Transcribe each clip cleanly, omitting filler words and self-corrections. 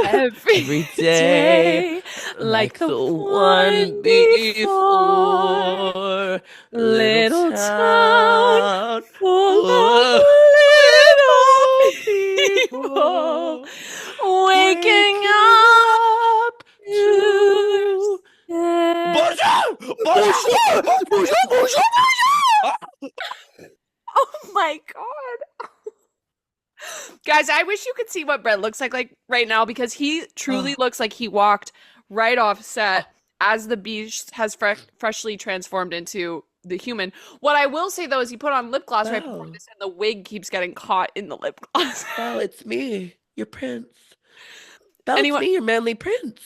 every day, like the one before. Little town full of little people waking up to Bonjour! Bonjour! Bonjour! Bonjour! Oh my god. Guys, I wish you could see what Brett looks like right now, because he truly looks like he walked right off set as the beast has freshly transformed into the human. What I will say though is he put on lip gloss right before this, and the wig keeps getting caught in the lip gloss. Belle, it's me, your prince. Belle, it's me, your manly prince.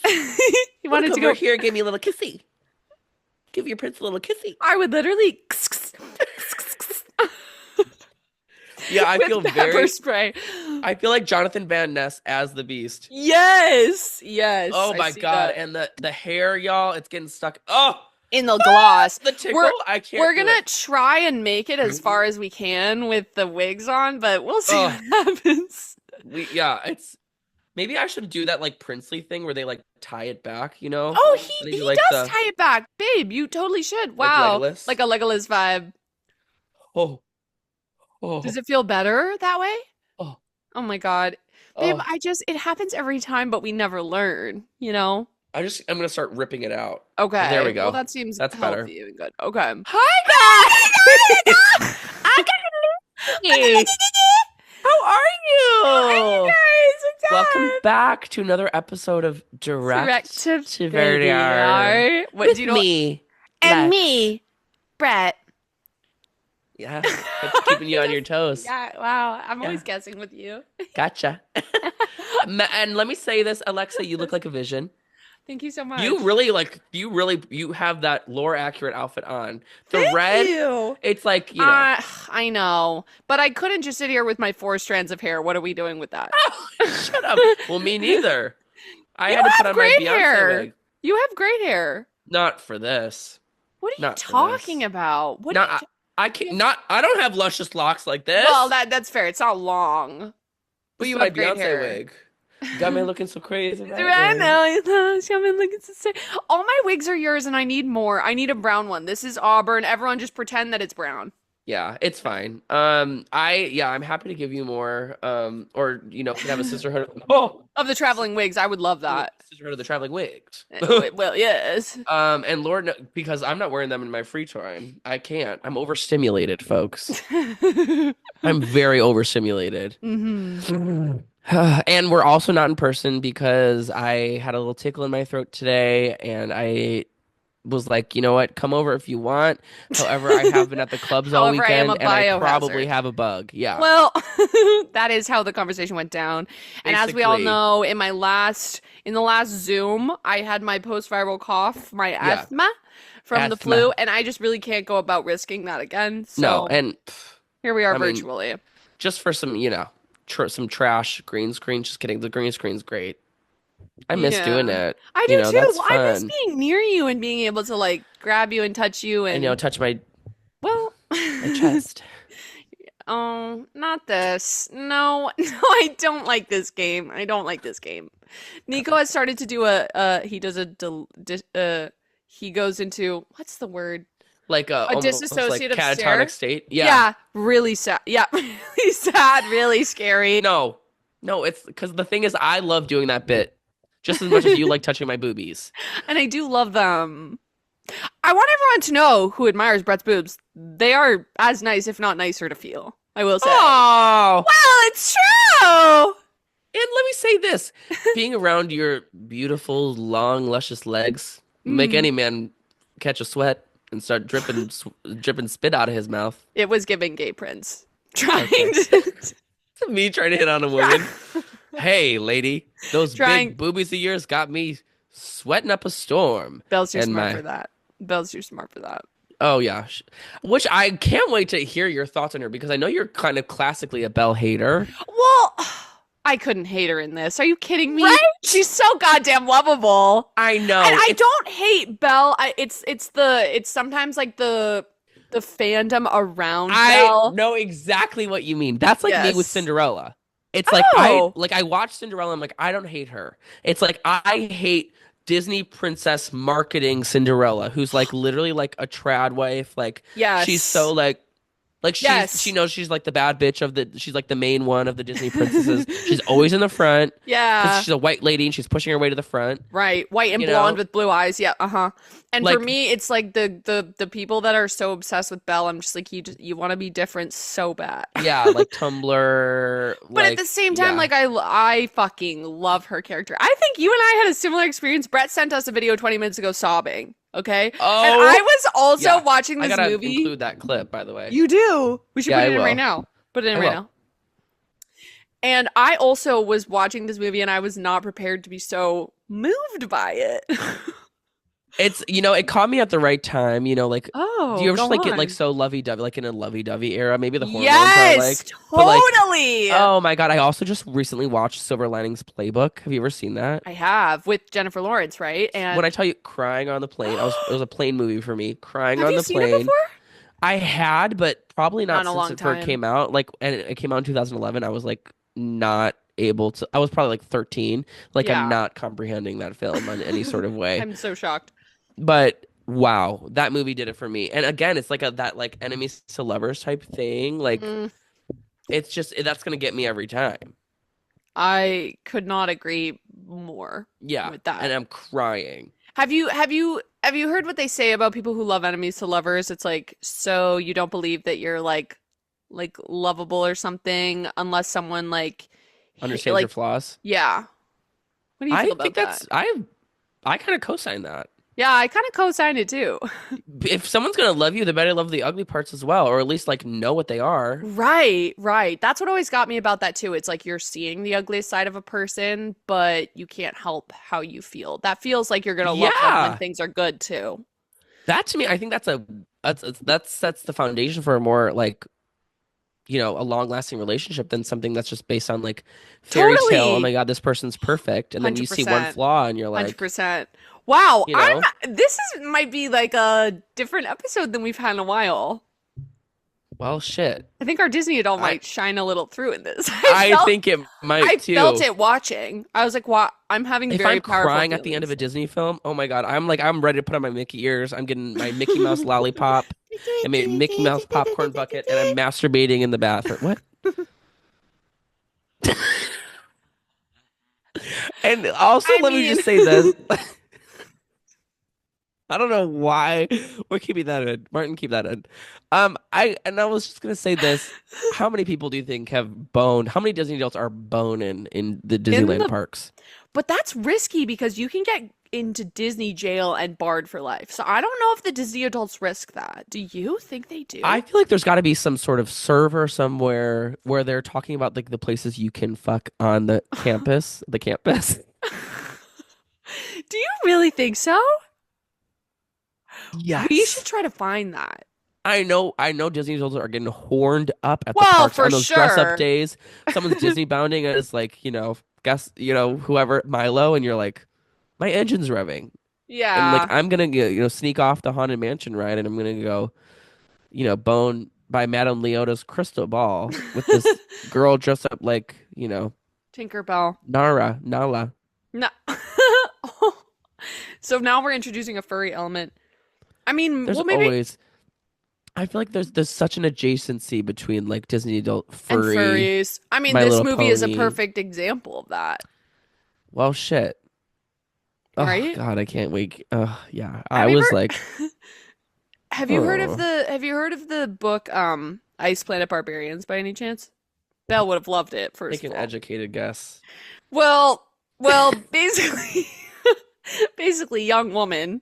He wanted to go over here and give me a little kissy. Give your prince a little kissy. I would literally yeah, I feel pepper spray. I feel like Jonathan Van Ness as the beast. Yes. Oh my god, that. and the hair, y'all, it's getting stuck. Oh, in the gloss. The tickle, I can't. We're gonna try and make it as far as we can with the wigs on, but we'll see what happens. It's maybe I should do that like princely thing where they like tie it back, you know? Oh, he does tie it back, babe. You totally should. Wow, like a Legolas vibe. Oh. Does it feel better that way? Oh my god, babe. It happens every time, but we never learn. You know. I'm gonna start ripping it out. Okay, there we go. Well, that seems that's better. And good. Okay. Hi guys. I got How are you? Hi guys. Welcome back to another episode of Direct to TLDR. What do you know? Me and me, Brett. Yeah, that's keeping you on your toes. Yeah, wow. I'm always guessing with you. Gotcha. And let me say this, Alexa, you look like a vision. Thank you so much. You have that lore accurate outfit on. Thank red, you. It's like, you know. I know, but I couldn't just sit here with my 4 strands of hair. What are we doing with that? Oh, shut up. Well, me neither. I had to put on my Beyonce wig. You have great hair. Not for this. What are you talking about? What? I don't have luscious locks like this. Well, that's fair. It's not long. But you have Beyonce wig. Got me looking so crazy. I know. Got me looking so. All my wigs are yours, and I need more. I need a brown one. This is auburn. Everyone just pretend that it's brown. Yeah, it's fine. I'm happy to give you more. Or you know, have a sisterhood of the traveling wigs. I would love that. Sisterhood of the traveling wigs. Well, yes. And Lord, because I'm not wearing them in my free time. I can't. I'm overstimulated, folks. I'm very overstimulated. Mm-hmm. And we're also not in person because I had a little tickle in my throat today, and I was like, you know what, come over if you want. However, I have been at the clubs all weekend, and I probably have a bug. Yeah. Well, that is how the conversation went down. And as we all know, in the last Zoom, I had my post-viral cough, my asthma from the flu, and I just really can't go about risking that again. So no, and here we are virtually. Just for some, you know, some trash green screen. Just kidding. The green screen's great. I miss doing it. I do too. Well, I miss being near you and being able to like grab you and touch you and touch my my chest. Oh, not this. No, I don't like this game. Nico has started to do he goes into, what's the word? Like a dissociative catatonic state. Yeah, really sad. Yeah, really sad, really scary. No, it's because the thing is, I love doing that bit just as much as you like touching my boobies. And I do love them. I want everyone to know who admires Brett's boobs. They are as nice, if not nicer, to feel. I will say. Oh, well, it's true. And let me say this: being around your beautiful, long, luscious legs make any man catch a sweat and start dripping spit out of his mouth. It was giving Gay Prince. Trying me trying to hit on a woman. Hey, lady, those big boobies of yours got me sweating up a storm. Belle's too smart for that. Belle's too smart for that. Oh, yeah. Which I can't wait to hear your thoughts on her, because I know you're kind of classically a Belle hater. Well, I couldn't hate her in this. Are you kidding me? Right? She's so goddamn lovable. I know. And I don't hate Belle. It's sometimes like the fandom around Belle. I know exactly what you mean. That's like me with Cinderella. It's like Oh, I watched Cinderella. I'm like, I don't hate her. It's like I hate Disney princess marketing Cinderella, who's like literally like a trad wife. Like she's so yes. like she Yes. knows she's like the bad bitch of the she's like the main one of the Disney princesses. She's always in the front because Yeah. she's a white lady and she's pushing her way to the front. Right. White and You blonde know, with blue eyes. Yeah, uh-huh. And for like me, it's like the people that are so obsessed with Belle, I'm just like you want to be different so bad. yeah, like Tumblr, But at like the same time, yeah. like I fucking love her character. I think you and I had a similar experience. Brett sent us a video 20 minutes ago sobbing, okay? And Oh I was also yeah, watching I this gotta movie. include that clip by the way. You do. We should Yeah, put I it in right will. now. Put it in I right will. now. And I also was watching this movie and I was not prepared to be so moved by it. It's it caught me at the right time. Like do Oh, you ever just go like get like on. so lovey-dovey, like in a lovey-dovey era? Maybe the hormones are Yes, like, but like, totally. oh my God, I also just recently watched Silver Linings Playbook. Have you ever seen that? I have with Jennifer Lawrence, right? When I And tell you crying on the plane, it was a plane movie for me. Crying have on you the seen it plane. before? I had, but probably Not not in a since long it first time. came out. Like, and it came out in 2011. I was like not able to. I was probably like 13. Like, I'm Yeah. not comprehending that film in any sort of way. I'm so shocked. But wow, that movie did it for me. And again, it's like that like enemies to lovers type thing. Like, Mm, it's just that's gonna get me every time. I could not agree more Yeah, with and that. I'm crying. Have you heard what they say about people who love enemies to lovers? It's like, so you don't believe that you're like lovable or something unless someone Understands your like flaws. yeah. What do you feel I think about that? I kind of co-sign that. Yeah, I kind of co-sign it too. If someone's gonna love you, they better love the ugly parts as well, or at least like know what they are. Right, right. That's what always got me about that too. It's like you're seeing the ugliest side of a person, but you can't help how you feel. That feels like you're gonna love them when Yeah, things are good too. that to me, I think that sets the foundation for a more like a long-lasting relationship than something that's just based on like fairy tale. Oh my Totally. God, this person's perfect, and then you see one 100%. flaw, and you're like, 100%. Wow, you know, this is might be like a different episode than we've had in a while. well, shit. I think our Disney adult I might shine a little through in this. I think it might I felt too. it watching. I was like, "Wow, I'm having If very I'm powerful crying at the end of feelings." a Disney film, oh my God, I'm ready to put on my Mickey ears. I'm getting my Mickey Mouse lollipop and my Mickey Mouse popcorn bucket, and I'm masturbating in the bathroom. What? And also, I let me mean, just say this. I don't know why we're keeping that in. Martin, keep that in. I was just gonna say this. How many people do you think have boned? How many Disney adults are boning in the in Disneyland the parks? but that's risky because you can get into Disney jail and barred for life. So I don't know if the Disney adults risk that. Do you think they I do? feel like there's got to be some sort of server somewhere where they're talking about like the places you can fuck on the campus. Do you really think so? We should Yes. try to find that. I know Disney adults are getting horned up at the Well, parks for on those dress up sure. days. Someone's Disney bounding as like, guess, whoever Milo, and you're like, my engine's revving. And like Yeah. I'm gonna sneak off the Haunted Mansion ride, and I'm gonna go, bone by Madame Leota's crystal ball with this girl dressed up like, Tinkerbell. Nala. No. So now we're introducing a furry element. I mean, There's well, maybe always I feel like there's such an adjacency between like Disney adult and furry, furries. I mean, My this Little movie is a Pony. perfect example of that, Well, shit. Oh right? God, I can't wait. Yeah. I Have you was like, ever oh, have you heard of the book Ice Planet Barbarians by any chance? Belle would have loved it, take first an of all. educated guess. Well, basically basically young woman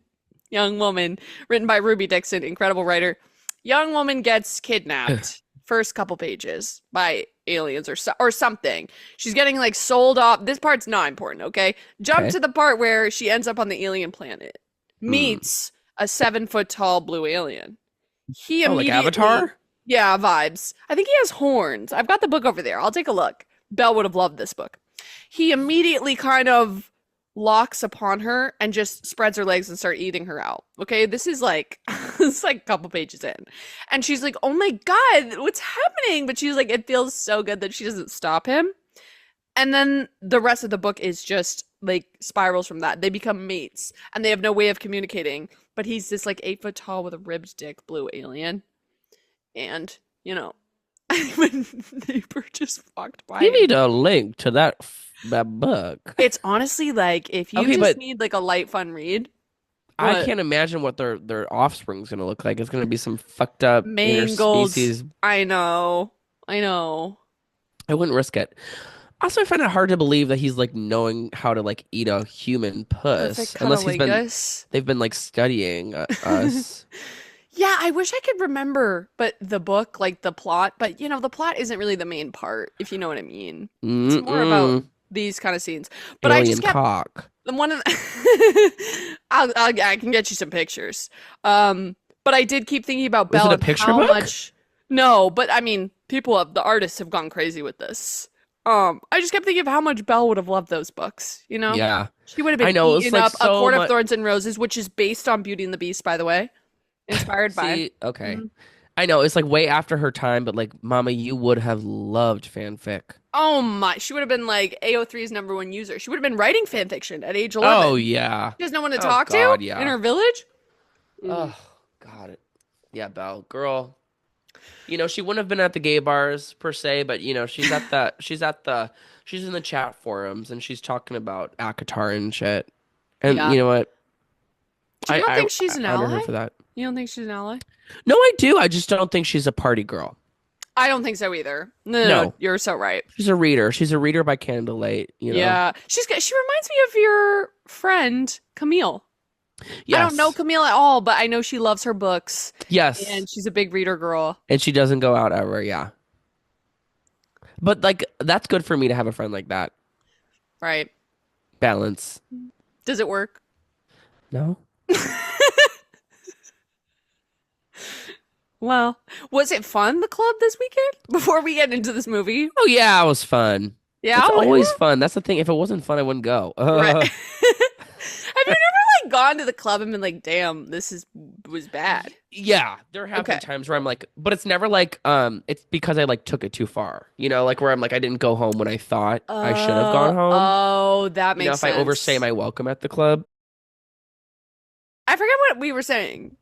written by Ruby Dixon, incredible writer. Young woman gets kidnapped. First couple pages by aliens or something. She's getting like sold off. This part's not important, okay? Jump Okay. to the part where she ends up on the alien planet. Hmm. Meets a 7 foot tall blue alien. He Oh, like immediately, Avatar? yeah, vibes. I think he has horns. I've got the book over there. I'll take a look. Belle would have loved this book. He immediately kind of locks upon her and just spreads her legs and start eating her out. Okay, this is like it's like a couple pages in, and she's like, "Oh my god, what's happening?" But she's like, it feels so good that she doesn't stop him. And then the rest of the book is just like spirals from that. They become mates and they have no way of communicating. But he's this like 8 foot tall with a ribbed dick blue alien. And, you know, when neighbor just walked by. You need a link to that book. It's honestly like if you just need like a light, fun read. I can't imagine what their offspring's gonna look like. It's gonna be some fucked up interspecies. I know. I wouldn't risk it. Also, I find it hard to believe that he's like knowing how to like eat a human puss, unless they've been like studying us. Yeah, I wish I could remember, but the book, like the plot, but you know, the plot isn't really the main part, if you know what I mean. It's more about these kind of scenes. But Alien I just kept cock. one of the I can get you some pictures. But I did keep thinking about Belle and how much. No, but I mean, the artists have gone crazy with this. I just kept thinking of how much Belle would have loved those books, you know? Yeah. She would have been eating up A Court of Thorns and Roses, which is based on Beauty and the Beast, by the way. Inspired by. Okay. I know, it's like way after her time, but like, Mama, you would have loved fanfic. Oh my, she would have been like AO3's #1 user. She would have been writing fanfiction at age 11. Oh, yeah. She has no one to talk to in her village. Oh, God. Yeah, Belle. Girl. You know, she wouldn't have been at the gay bars per se, but you know, she's in the chat forums and she's talking about ACOTAR and shit. And you know what? You don't think she's an ally? Her for that. You don't think she's an ally? No, I do. I just don't think she's a party girl. I don't think so either. No, you're so right. She's a reader. She's a reader by candlelight. You know? Yeah, she reminds me of your friend Camille. Yes. I don't know Camille at all, but I know she loves her books. Yes. And she's a big reader girl. And she doesn't go out ever, yeah. But, like, that's good for me to have a friend like that. Right. Balance. Does it work? No. Well, was it fun, the club, this weekend? Before we get into this movie? Oh, yeah, it was fun. Yeah? It's always fun. That's the thing. If it wasn't fun, I wouldn't go. Right. Have you never like gone to the club and been like, damn, was bad? Yeah, there have been times where I'm like, but it's never like, it's because I like took it too far. You know, like where I'm like, I didn't go home when I thought I should have gone home. Oh, that makes sense. If I overstay my welcome at the club. I forget what we were saying.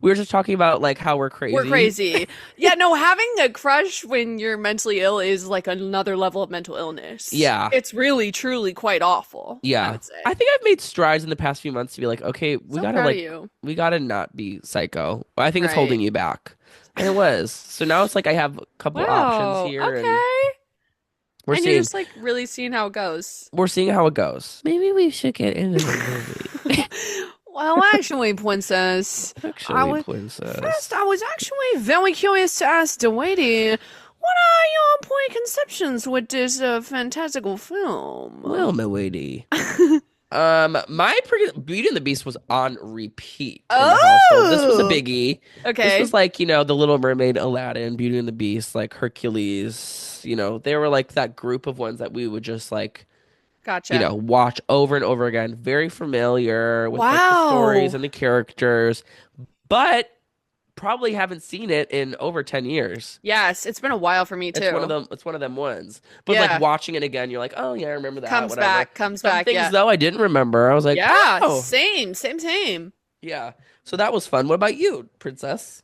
We were just talking about like how we're crazy. We're crazy. Yeah, no, having a crush when you're mentally ill is like another level of mental illness. Yeah. It's really, truly quite awful. Yeah. I would say. I think I've made strides in the past few months to be like, okay, we gotta not be psycho. I think it's holding you back. And it was. So now it's like I have a couple options here. Okay. And you're just like really seeing how it goes. We're seeing how it goes. Maybe we should get into the movie. Well, actually, Princess. First, I was actually very curious to ask Dewaity, what are your preconceptions with this fantastical film? Well, my lady. My Beauty and the Beast was on repeat in the household. This was a biggie. Okay. This was like, you know, The Little Mermaid, Aladdin, Beauty and the Beast, like Hercules. You know, they were like that group of ones that we would just like, gotcha. You know, watch over and over again. Very familiar with like, the stories and the characters, but probably haven't seen it in over 10 years. Yes, it's been a while for me too. It's one of them ones. But like watching it again, you're like, oh yeah, I remember that. Comes back. Some things though I didn't remember. I was like, yeah, oh. same. Yeah. So that was fun. What about you, Princess?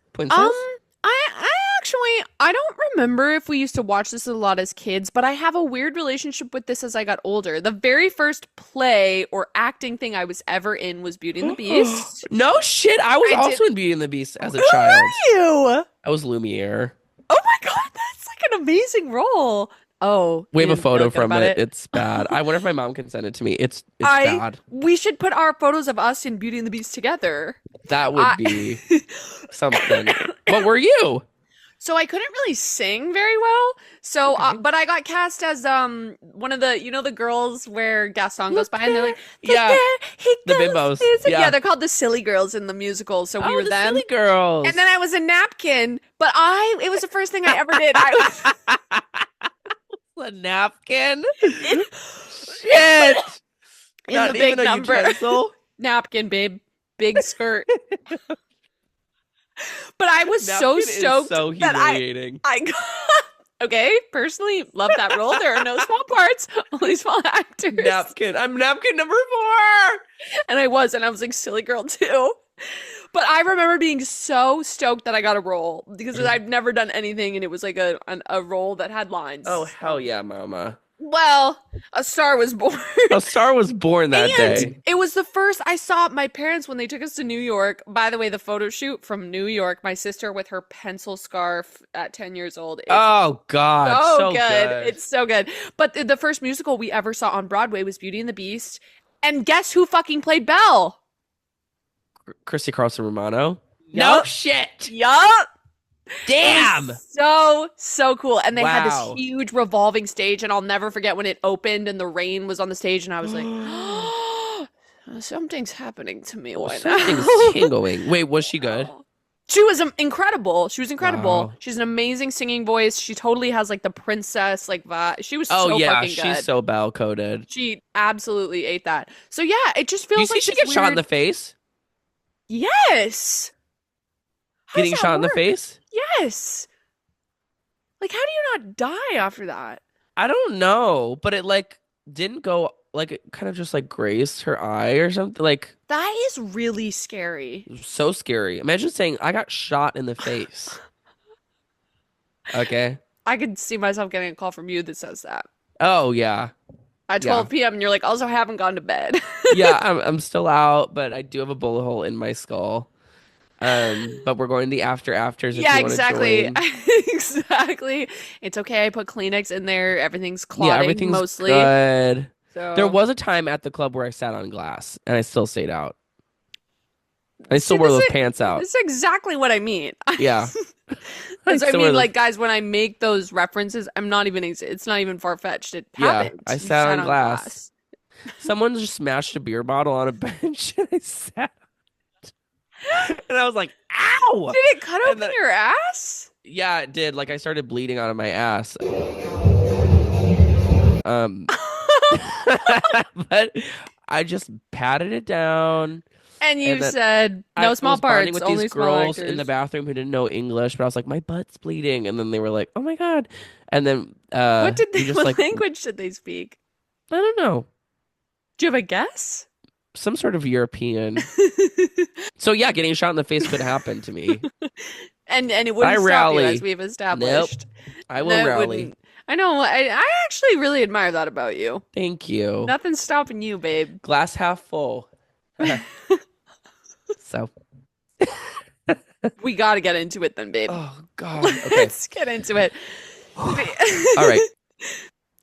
I don't remember if we used to watch this a lot as kids, but I have a weird relationship with this as I got older. The very first play or acting thing I was ever in was Beauty and the Beast. No shit. I was also in Beauty and the Beast as a child. Who were you? I was Lumiere. Oh my god, that's like an amazing role. Oh, we have a photo from it. It's bad. I wonder if my mom can send it to me. It's bad. We should put our photos of us in Beauty and the Beast together. That would be something. What were you? So I couldn't really sing very well. So, but I got cast as one of the, you know, the girls where Gaston goes by and they're like, the bimbos. Yeah, they're called the silly girls in the musical. So we were them. Silly girls. And then I was a napkin, but it was the first thing I ever did. I was a napkin. Shit. In the big number. Utensil. Napkin, babe. Big skirt. But I was so stoked so that humiliating. I Okay, personally, love that role. There are no small parts, only small actors. Napkin. I'm napkin number 4. And I was like, silly girl too. But I remember being so stoked that I got a role because I've never done anything and it was like a role that had lines. Oh, hell yeah, mama. Well, a star was born. A star was born that day. It was the first I saw my parents when they took us to New York. By the way, the photo shoot from New York, my sister with her pencil scarf at 10 years old. Oh, God. So good. It's so good. But the first musical we ever saw on Broadway was Beauty and the Beast. And guess who fucking played Belle? Christy Carlson Romano. Yup. No shit. Yup. Damn. So cool. And they had Wow. this huge revolving stage, and I'll never forget when it opened and the rain was on the stage, and I was like, something's happening to me right now. Something's tingling. Wait, was she good? She was incredible. She was incredible. Wow. She's an amazing singing voice. She totally has like the princess like vibe. She was Oh so yeah, fucking good. she's so Belle coded. She absolutely ate that. So yeah, it just You feels see like she this gets shot in weird- the face? Yes. How does Getting that shot in the work? face? Yes. Like, how do you not die after that? I don't know, but it like didn't go like it kind of just like grazed her eye or something. Like That is really scary. so scary. Imagine saying I got shot in the face. Okay. I could see myself getting a call from you that says that Oh yeah. at Yeah. 12 p.m. and you're like, also haven't gone to bed. Yeah, I'm still out, but I do have a bullet hole in my skull. But we're going to the afters if Yeah, you want to exactly. join. Exactly. It's okay. I put Kleenex in there. Everything's Yeah, clotting everything's mostly. good. So There was a time at the club where I sat on glass and I still stayed out. I still See, wore this those is- pants out. This is exactly what I mean. Yeah. That's what I still wear mean, those- like, guys, when I make those references, it's not even far-fetched. It Yeah, happened. I You sat on glass. Someone just smashed a beer bottle on a bench and I sat and I was like, ow! Did it cut And open then- your ass? Yeah, it did. Like I started bleeding out of my ass. But I just patted it down. And you And then said, I no small was bonding parts, with only these small girls in the actors. bathroom who didn't know English, but I was like, my butt's bleeding, and then they were like, oh my God. And then What did we they, just what like language did they speak? I don't know. Do you have a guess? Some sort of European. So yeah, getting shot in the face could happen to me. And it wouldn't stop you, rally. as we've established. I will No, it rally. wouldn't. I know. I actually really admire that about you. Thank you. Nothing's stopping you, babe. Glass half full. So, We got to get into it then, babe. oh God. Okay. Let's get into it. All right.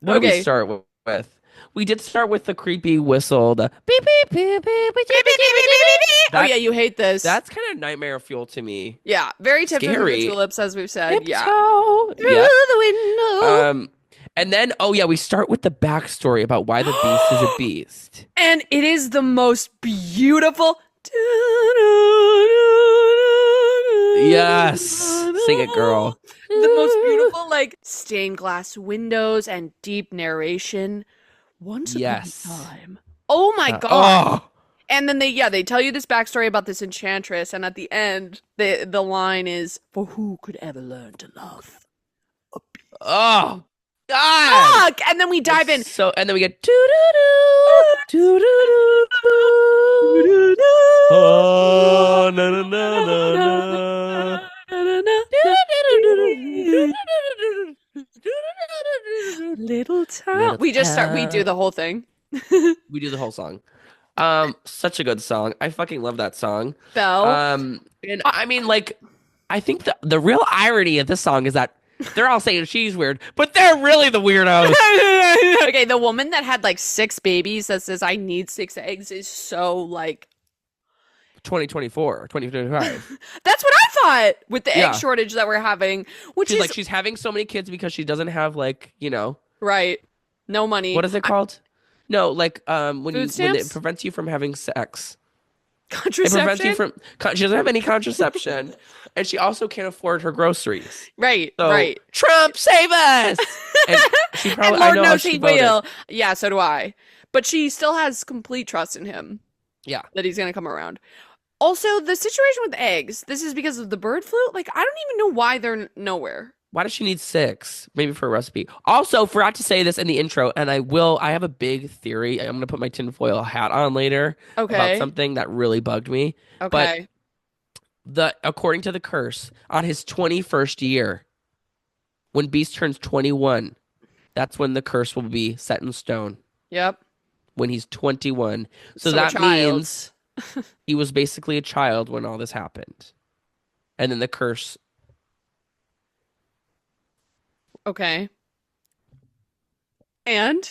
What do we Okay. start with? We did start with the creepy whistle, the beep beep beep beep beep beep beep beep. Oh That- yeah, you hate this. That's kind of nightmare fuel to me. yeah, very typical of the scary. tulips, as we've said. Yeah. Tiptoe. Through Yeah. the window. And then oh yeah, we start with the backstory about why the beast is a beast. And it is the most beautiful. Yes. Sing it, girl. The most beautiful, like, stained glass windows and deep narration. Once upon Yes. a time. Oh my God. Oh. And then they tell you this backstory about this enchantress, and at the end, the line is, "For who could ever learn to love?" Oh. God. Fuck! And then we dive in. So and then we get doo doo doo doo doo doo. Oh, na na na na na. Little town. We just start. We do the whole thing. We do the whole song. Such a good song. I fucking love that song. Belle. And I mean, like, I think the real irony of this song is that they're all saying she's weird, but they're really the weirdos. Okay, the woman that had like 6 babies that says I need 6 eggs is so like 2024, 2025. that's what I thought with the Yeah. egg shortage that we're having, which She's is like she's having so many kids because she doesn't have like, right. No money. what is it called? No, like when Food when it stamps? prevents you from having sex. It Contraception. prevents you from she doesn't have any contraception and she also can't afford her groceries. Right, So right. Trump save us. And she probably And I Lord know how knows she he voted. will. Yeah, so do I. But she still has complete trust in him. Yeah. That he's gonna come around. Also, the situation with eggs, this is because of the bird flu. Like, I don't even know why they're nowhere. Why does she need six? Maybe for a recipe. Also, forgot to say this in the intro, and I have a big theory. I'm gonna put my tinfoil hat on later about Okay. something that really bugged me. But Okay. according to the curse, on his 21st year, when Beast turns 21, that's when the curse will be set in stone. Yep. When he's 21. So So a that child. means he was basically a child when all this happened. And then the curse. Okay. And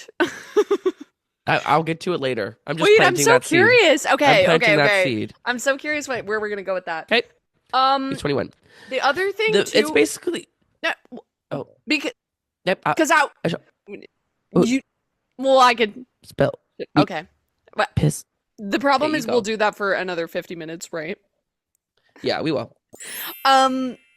I'll get to it later. I'm just wait, I'm planting so that seed. curious. I'm Okay, okay, planting that okay. seed. I'm so curious where we're gonna go with that. Okay, Um, he's 21. the other thing It's too, basically. no, Oh, because yep. I shall, oh, you, well, I could. spell. Okay, but Piss. the Okay, problem you is we'll go. do that for another 50 minutes, right? Yeah, we will.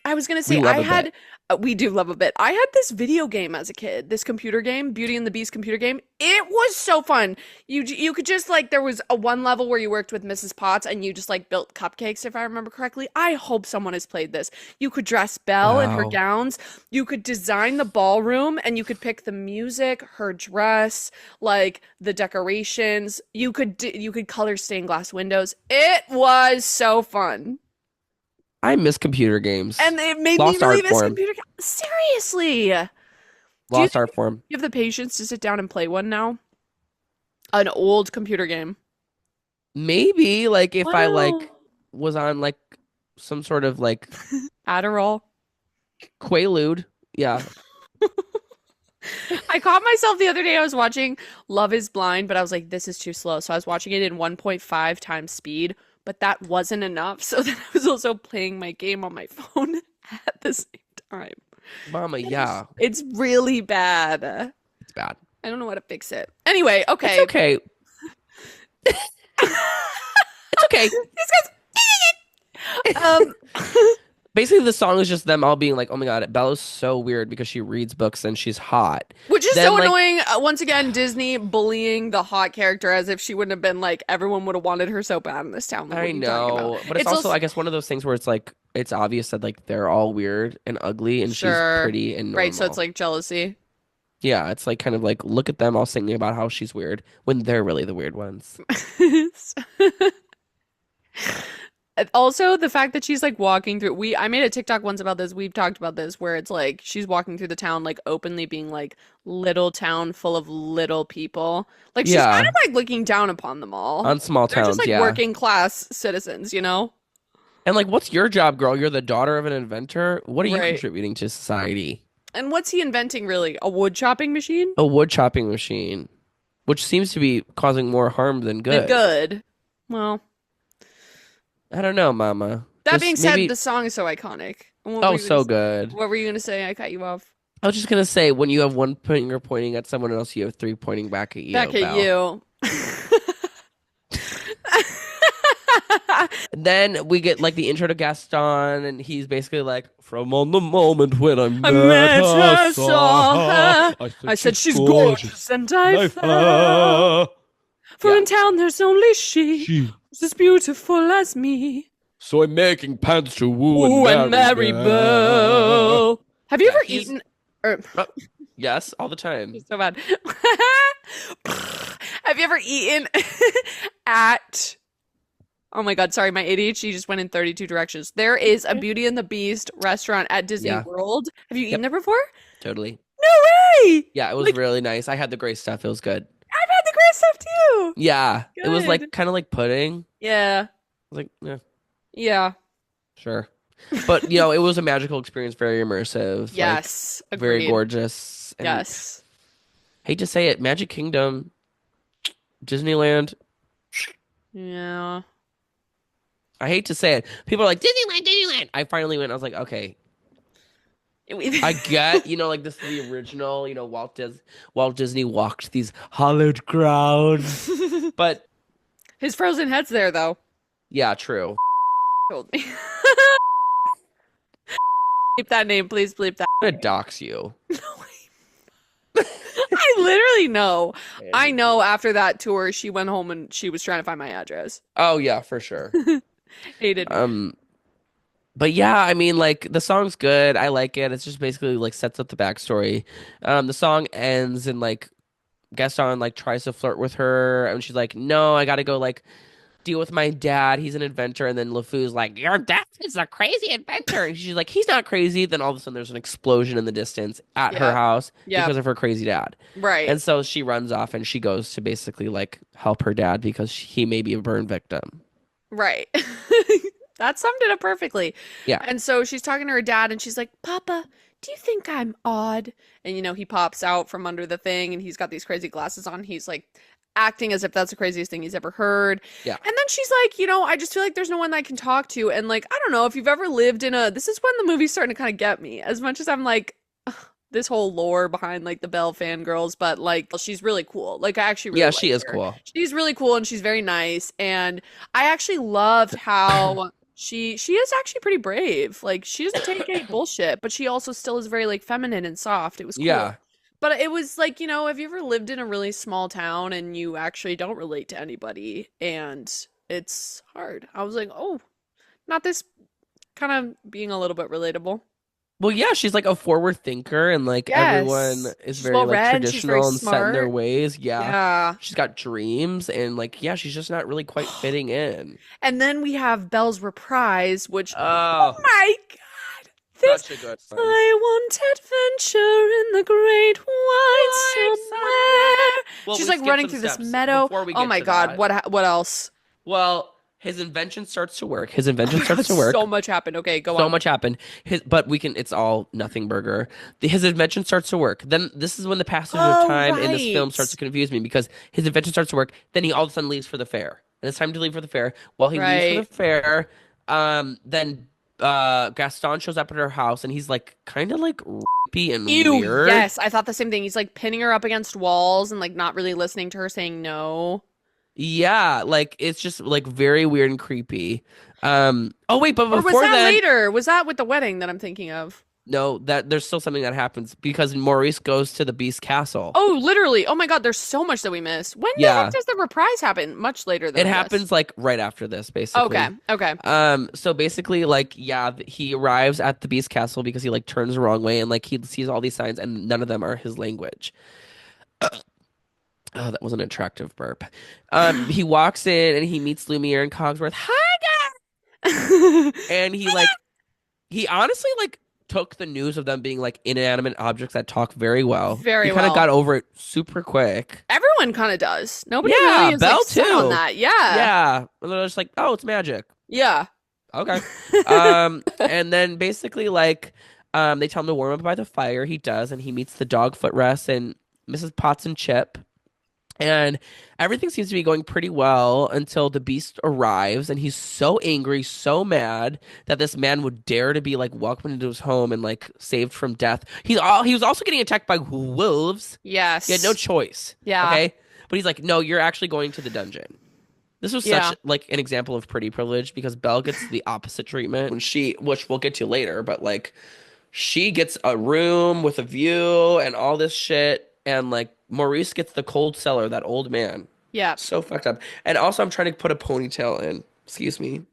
I was gonna We say love a bit. we do love a bit. I had this video game as a kid, this computer game, Beauty and the Beast computer game. It was so fun. You could just like there was a one level where you worked with Mrs. Potts and you just like built cupcakes if I remember correctly. I hope someone has played this. You could dress Belle in her Wow. gowns. You could design the ballroom and you could pick the music, her dress, like the decorations. You could color stained glass windows. It was so fun. I miss computer games. And it made me Lost really art miss form. computer games. Seriously. Do you Lost think art form. you have the patience to sit down and play one now? An old computer game. Maybe like if I Wow. like was on like some sort of like Adderall. Quaalude. Yeah. I caught myself the other day. I was watching Love is Blind, but I was like, this is too slow. So I was watching it in 1.5 times speed, but that wasn't enough. So then I was also playing my game on my phone at the same time. Mama, yeah. It's really bad. I It's bad. don't know how to fix it. Anyway, It's okay. okay. It's okay. Um, Basically, the song is just them all being like, "Oh my God, Bella's so weird because she reads books and she's hot." which is Then so like, annoying. Once again, Disney bullying the hot character as if she wouldn't have been like everyone would have wanted her so bad in this town. Like, what I are you talking about? know, but it's It's also, also I guess, one of those things where it's like it's obvious that like they're all weird and ugly, and she's sure, pretty and right. So it's normal. like jealousy. Yeah, it's like kind of like look at them all singing about how she's weird when they're really the weird ones. Also, the fact that she's like walking through I made a TikTok once about this. We've talked about this where it's like she's walking through the town like openly being like little town full of little people. Like she's kind Yeah, of like looking down upon them all. on small They're just towns, like yeah. working class citizens, you know? And like, what's your job, girl? You're the daughter of an inventor. What are you Right. contributing to society? And what's he inventing really? A wood chopping machine? A wood chopping machine, which seems to be causing more harm than Then good. good. Well, I don't know, Mama. that being Just said, maybe. the song is so iconic. And Oh, so good. what were you gonna say? I cut you off. I was just gonna say, when you have one finger pointing at someone else, you have three pointing back at you, Back at Belle. you. And then we get like the intro to Gaston, and he's basically like, "From on the moment when I I met met her, her, saw her. I said she's gorgeous, and I fell. For Yeah. in town there's only she, She. who's as beautiful as me. So I'm making pants to woo Ooh, and and marry Mary Belle. Have you Yeah, ever he's- eaten? Or Oh, yes, all the time. so bad. Have you ever eaten at? Oh my God, sorry, my ADHD just went in 32 directions. There is a Beauty and the Beast restaurant at Disney Yeah. World. Have you eaten Yep. there before? Totally. No way! Yeah, it was Like, really nice. I had the gray stuff. It was good. I've had the great stuff too. Yeah, it was Good. like kind of like pudding. Yeah, I was like, yeah, yeah, sure. But it was a magical experience, very immersive, like yes, very agreed. gorgeous. And Yes, hate to say it, Magic Kingdom, Disneyland. yeah. I hate to say it. People are like Disneyland, Disneyland. I finally went. I was like, okay, I get, like this is the original. Walt Disney walked these hallowed grounds. But His frozen head's there though. yeah, true. Told me. Bleep that name, please. Bleep that. I'm gonna dox you. I literally know. I know. After that tour, she went home and she was trying to find my address. Oh yeah, for sure. Hated me. But yeah, I mean, like the song's good. I like it. It's just basically like sets up the backstory. The song ends and like Gaston like tries to flirt with her, and she's like, "No, I gotta go like deal with my dad. He's an inventor." And then LeFou's like, "Your dad is a crazy inventor," and she's like, "He's not crazy." Then all of a sudden, there's an explosion in the distance at her Yeah. house Yeah. because of her crazy dad. Right. And so she runs off and she goes to basically like help her dad because he may be a burn victim. Right. That summed it up perfectly. Yeah. And so she's talking to her dad and she's like, Papa, do you think I'm odd? And he pops out from under the thing and he's got these crazy glasses on. He's like acting as if that's the craziest thing he's ever heard. Yeah. And then she's like, I just feel like there's no one that I can talk to. And like, I don't know if you've ever lived in this is when the movie's starting to kind of get me. As much as I'm like, this whole lore behind like the Belle fangirls, but like she's really cool. Like I actually really Yeah, like she is her. cool. She's really cool and she's very nice. And I actually loved how she is actually pretty brave. Like she doesn't take any bullshit, but she also still is very like feminine and soft. It was cool. Yeah. But it was like, have you ever lived in a really small town and you actually don't relate to anybody and it's hard? I was like, oh, not this kind of being a little bit relatable. Well, yeah, she's like a forward thinker and like everyone Yes. is She's very well like read, she's very traditional and set in their smart. ways. Yeah. Yeah. She's got dreams and like yeah, she's just not really quite fitting in. And then we have Belle's Reprise, which, oh Oh, my God, this such a good one. I want adventure in the great white Like somewhere. Well, She's we like skipped running some through this steps meadow. before we Oh get my to God, that. what else? Well, his invention starts to work. His Oh invention my God, starts to work. so much happened. Okay, go So on. much happened. But we can. It's all nothing burger. His invention starts to work. Then this is when the passage of Oh, time in this film starts to right. confuse me because his invention starts to work. Then he all of a sudden leaves for the fair, and it's time to leave for the fair. While he leaves for the Right. fair, then Gaston shows up at her house, and he's like kind of like rapey and Ew, weird. yes, I thought the same thing. He's like pinning her up against walls and like not really listening to her saying no. Yeah, like it's just like very weird and creepy. Oh wait, but Or was before that then, later? Was that with the wedding that I'm thinking of? no, that there's still something that happens because Maurice goes to the Beast Castle. Oh, literally. Oh my God, there's so much that we missed. When the heck Yeah, does the reprise happen? Much later it than this. happens like right after this, Okay, basically. okay. So basically, like, yeah, he arrives at the Beast Castle because he like turns the wrong way and like he sees all these signs and none of them are his language. Oh, that was an attractive burp. He walks in and he meets Lumiere and Cogsworth. Hi, and he honestly like took the news of them being like inanimate objects that talk very well. He Very kind of well. got over it super quick. Everyone kind of does. Nobody really Yeah, is like Belle set on too. that. Yeah. Yeah, and they're just like, oh, it's magic. Yeah. Okay. And then basically like, they tell him to warm up by the fire. He does, and he meets the dog footrest and Mrs. Potts and Chip. And everything seems to be going pretty well until the beast arrives, and he's so angry, so mad that this man would dare to be like welcomed into his home and like saved from death. He was also getting attacked by wolves. He had no Yes. choice. Yeah. Okay, but he's like, no, you're actually going to the dungeon. This was Yeah. such like an example of pretty privilege because Belle gets the opposite treatment when which we'll get to later, but like she gets a room with a view and all this shit, and like Maurice gets the cold cellar, that old man. Yeah. So fucked up. And also, I'm trying to put a ponytail in. Excuse me.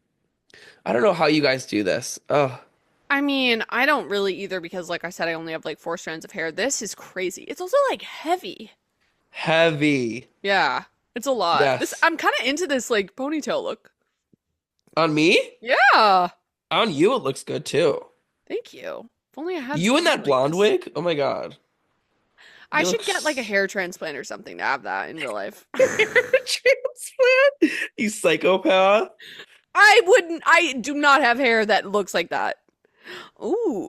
I don't know how you guys do this. Oh, I mean, I don't really either because, like I said, I only have like 4 strands of hair. This is crazy. It's also like heavy. heavy. Yeah. It's a lot. This Yes. I'm kind of into this like ponytail look. On me? Yeah. On you, it looks good too. Thank you. If only I had You in hair that like blonde this. wig? Oh my God. I You look should get like a hair transplant or something to have that in real life. transplant. You psychopath. I do not have hair that looks like that. Ooh.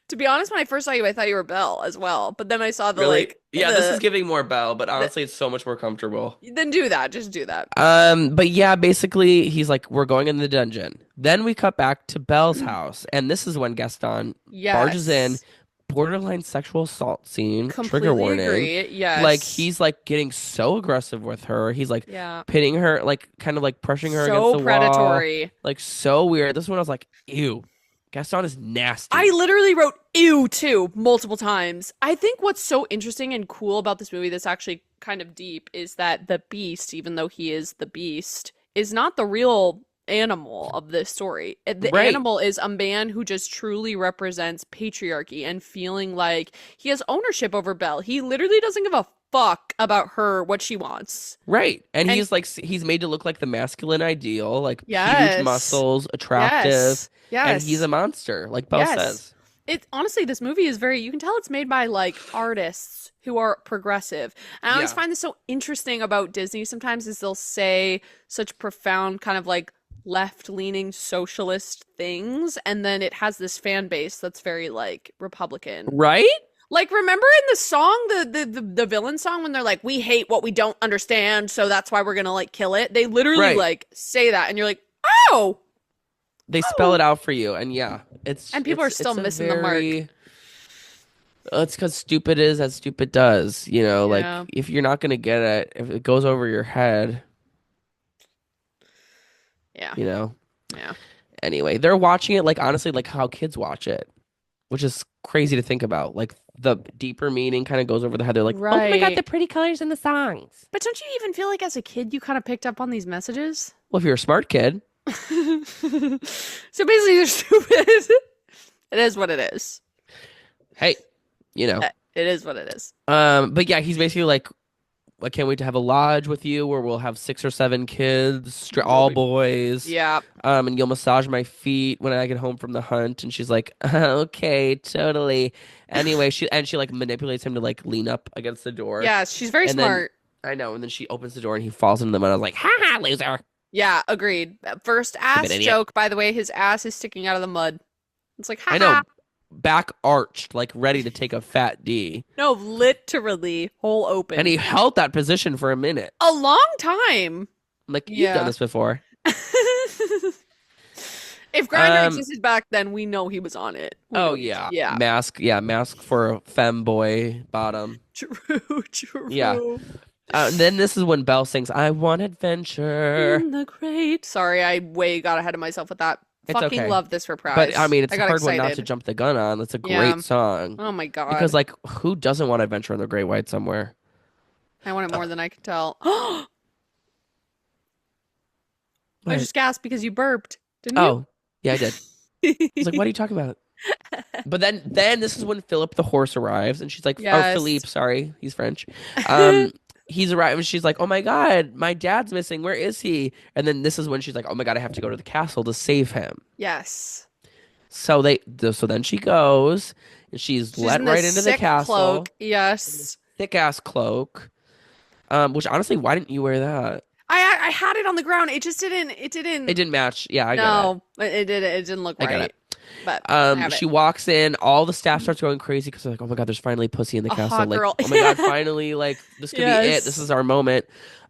To be honest, when I first saw you, I thought you were Belle as well. But then I saw the Really? like Yeah, this is giving more Belle, but the honestly, it's so much more comfortable. then do that. Just do that. But yeah, basically, he's like, we're going in the dungeon. Then we cut back to Belle's house, and this is when Gaston barges in, Yes. borderline sexual assault scene, trigger Completely warning. agree. Like Yes. he's like getting so aggressive with her. He's like Yeah. pitting her, like kind of like pushing her against So the wall, predatory. like so weird. This one I was like, ew, Gaston is I nasty. literally wrote ew too multiple times. I think what's so interesting and cool about this movie that's actually kind of deep is that the beast, even though he is the beast, is not the real animal of this story. The Right. animal is a man who just truly represents patriarchy and feeling like he has ownership over Belle. He literally doesn't give a fuck about her, what she wants. Right. And And he's like he's made to look like the masculine ideal, like huge yes, muscles, attractive, yes, and he's a yes, monster, like Belle yes. says. It honestly, this movie is very, you can tell it's made by like artists who are progressive. And I always Yeah. find this so interesting about Disney sometimes is they'll say such profound kind of like left-leaning socialist things and then it has this fan base that's very like Republican. Right? Like remember in the song the villain song when they're like we hate what we don't understand so that's why we're going to like kill it. They literally Right. like say that and you're like, "Oh, They spell oh." it out for you, and yeah, And people are still it's a missing the mark. very it's because stupid is as stupid does, you know, like Yeah. if you're not gonna get it, if it goes over your head, Yeah. you know. Yeah. Anyway, they're watching it like honestly like how kids watch it, which is crazy to think about. Like the deeper meaning kind of goes over the head. They're like, oh my God, Right. the pretty colors in the songs. But don't you even feel like as a kid you kind of picked up on these messages? Well, if you're a smart kid, So basically they're stupid. It is what it is. hey, you know. It is what it is. But yeah, he's basically like, I can't wait to have a lodge with you where we'll have 6 or 7 kids, all boys. Yeah. And you'll massage my feet when I get home from the hunt. And she's like, okay, totally. Anyway, she like manipulates him to like lean up against the door. Yes, she's very And then smart. I know, and then she opens the door and he falls into the mud. I was like, ha ha, loser. Yeah, agreed. First ass Stupid idiot. joke, by the way, his ass is sticking out of the mud. It's like, I know, haha. back arched, like ready to take a fat D. No, literally, hole open. And he held that position for a minute. A long time. I'm like, you've done Yeah. this before. If Grindr existed back then, we know he was on it. Oh yeah. Yeah. Mask for a femboy bottom. True, true. Yeah. Then this is when Belle sings, I want adventure. In the crate. Sorry, I way got ahead of myself with that. It's Fucking okay. love this reprise. But I mean, it's I a got hard one not to excited. jump the gun on. It's a Yeah. great song. Oh my God. Because like, who doesn't want adventure on the Great White somewhere? I want it more than I can tell. I What? just gasped because you burped. Didn't you? Oh, yeah, I did. I was like, what are you talking about? But then this is when Philip the horse arrives, and she's like, Yes. or Philippe, sorry, he's French. He's arrived, and she's like, oh my God, my dad's missing. Where is he? And then this is when she's like, oh my God, I have to go to the castle to save him. Yes. So then she goes, and she's let in right this into the sick castle. cloak. Yes. Thick ass cloak. Which honestly, why didn't you wear that? I had it on the ground. It just didn't. It didn't match. Yeah, I got no, it didn't look I got right. it. But I have She it. walks in, all the staff starts going crazy because they're like, oh my God, there's finally pussy in the A castle. hot Like, girl. oh my God, finally, like this could be it. Yes. This is our moment.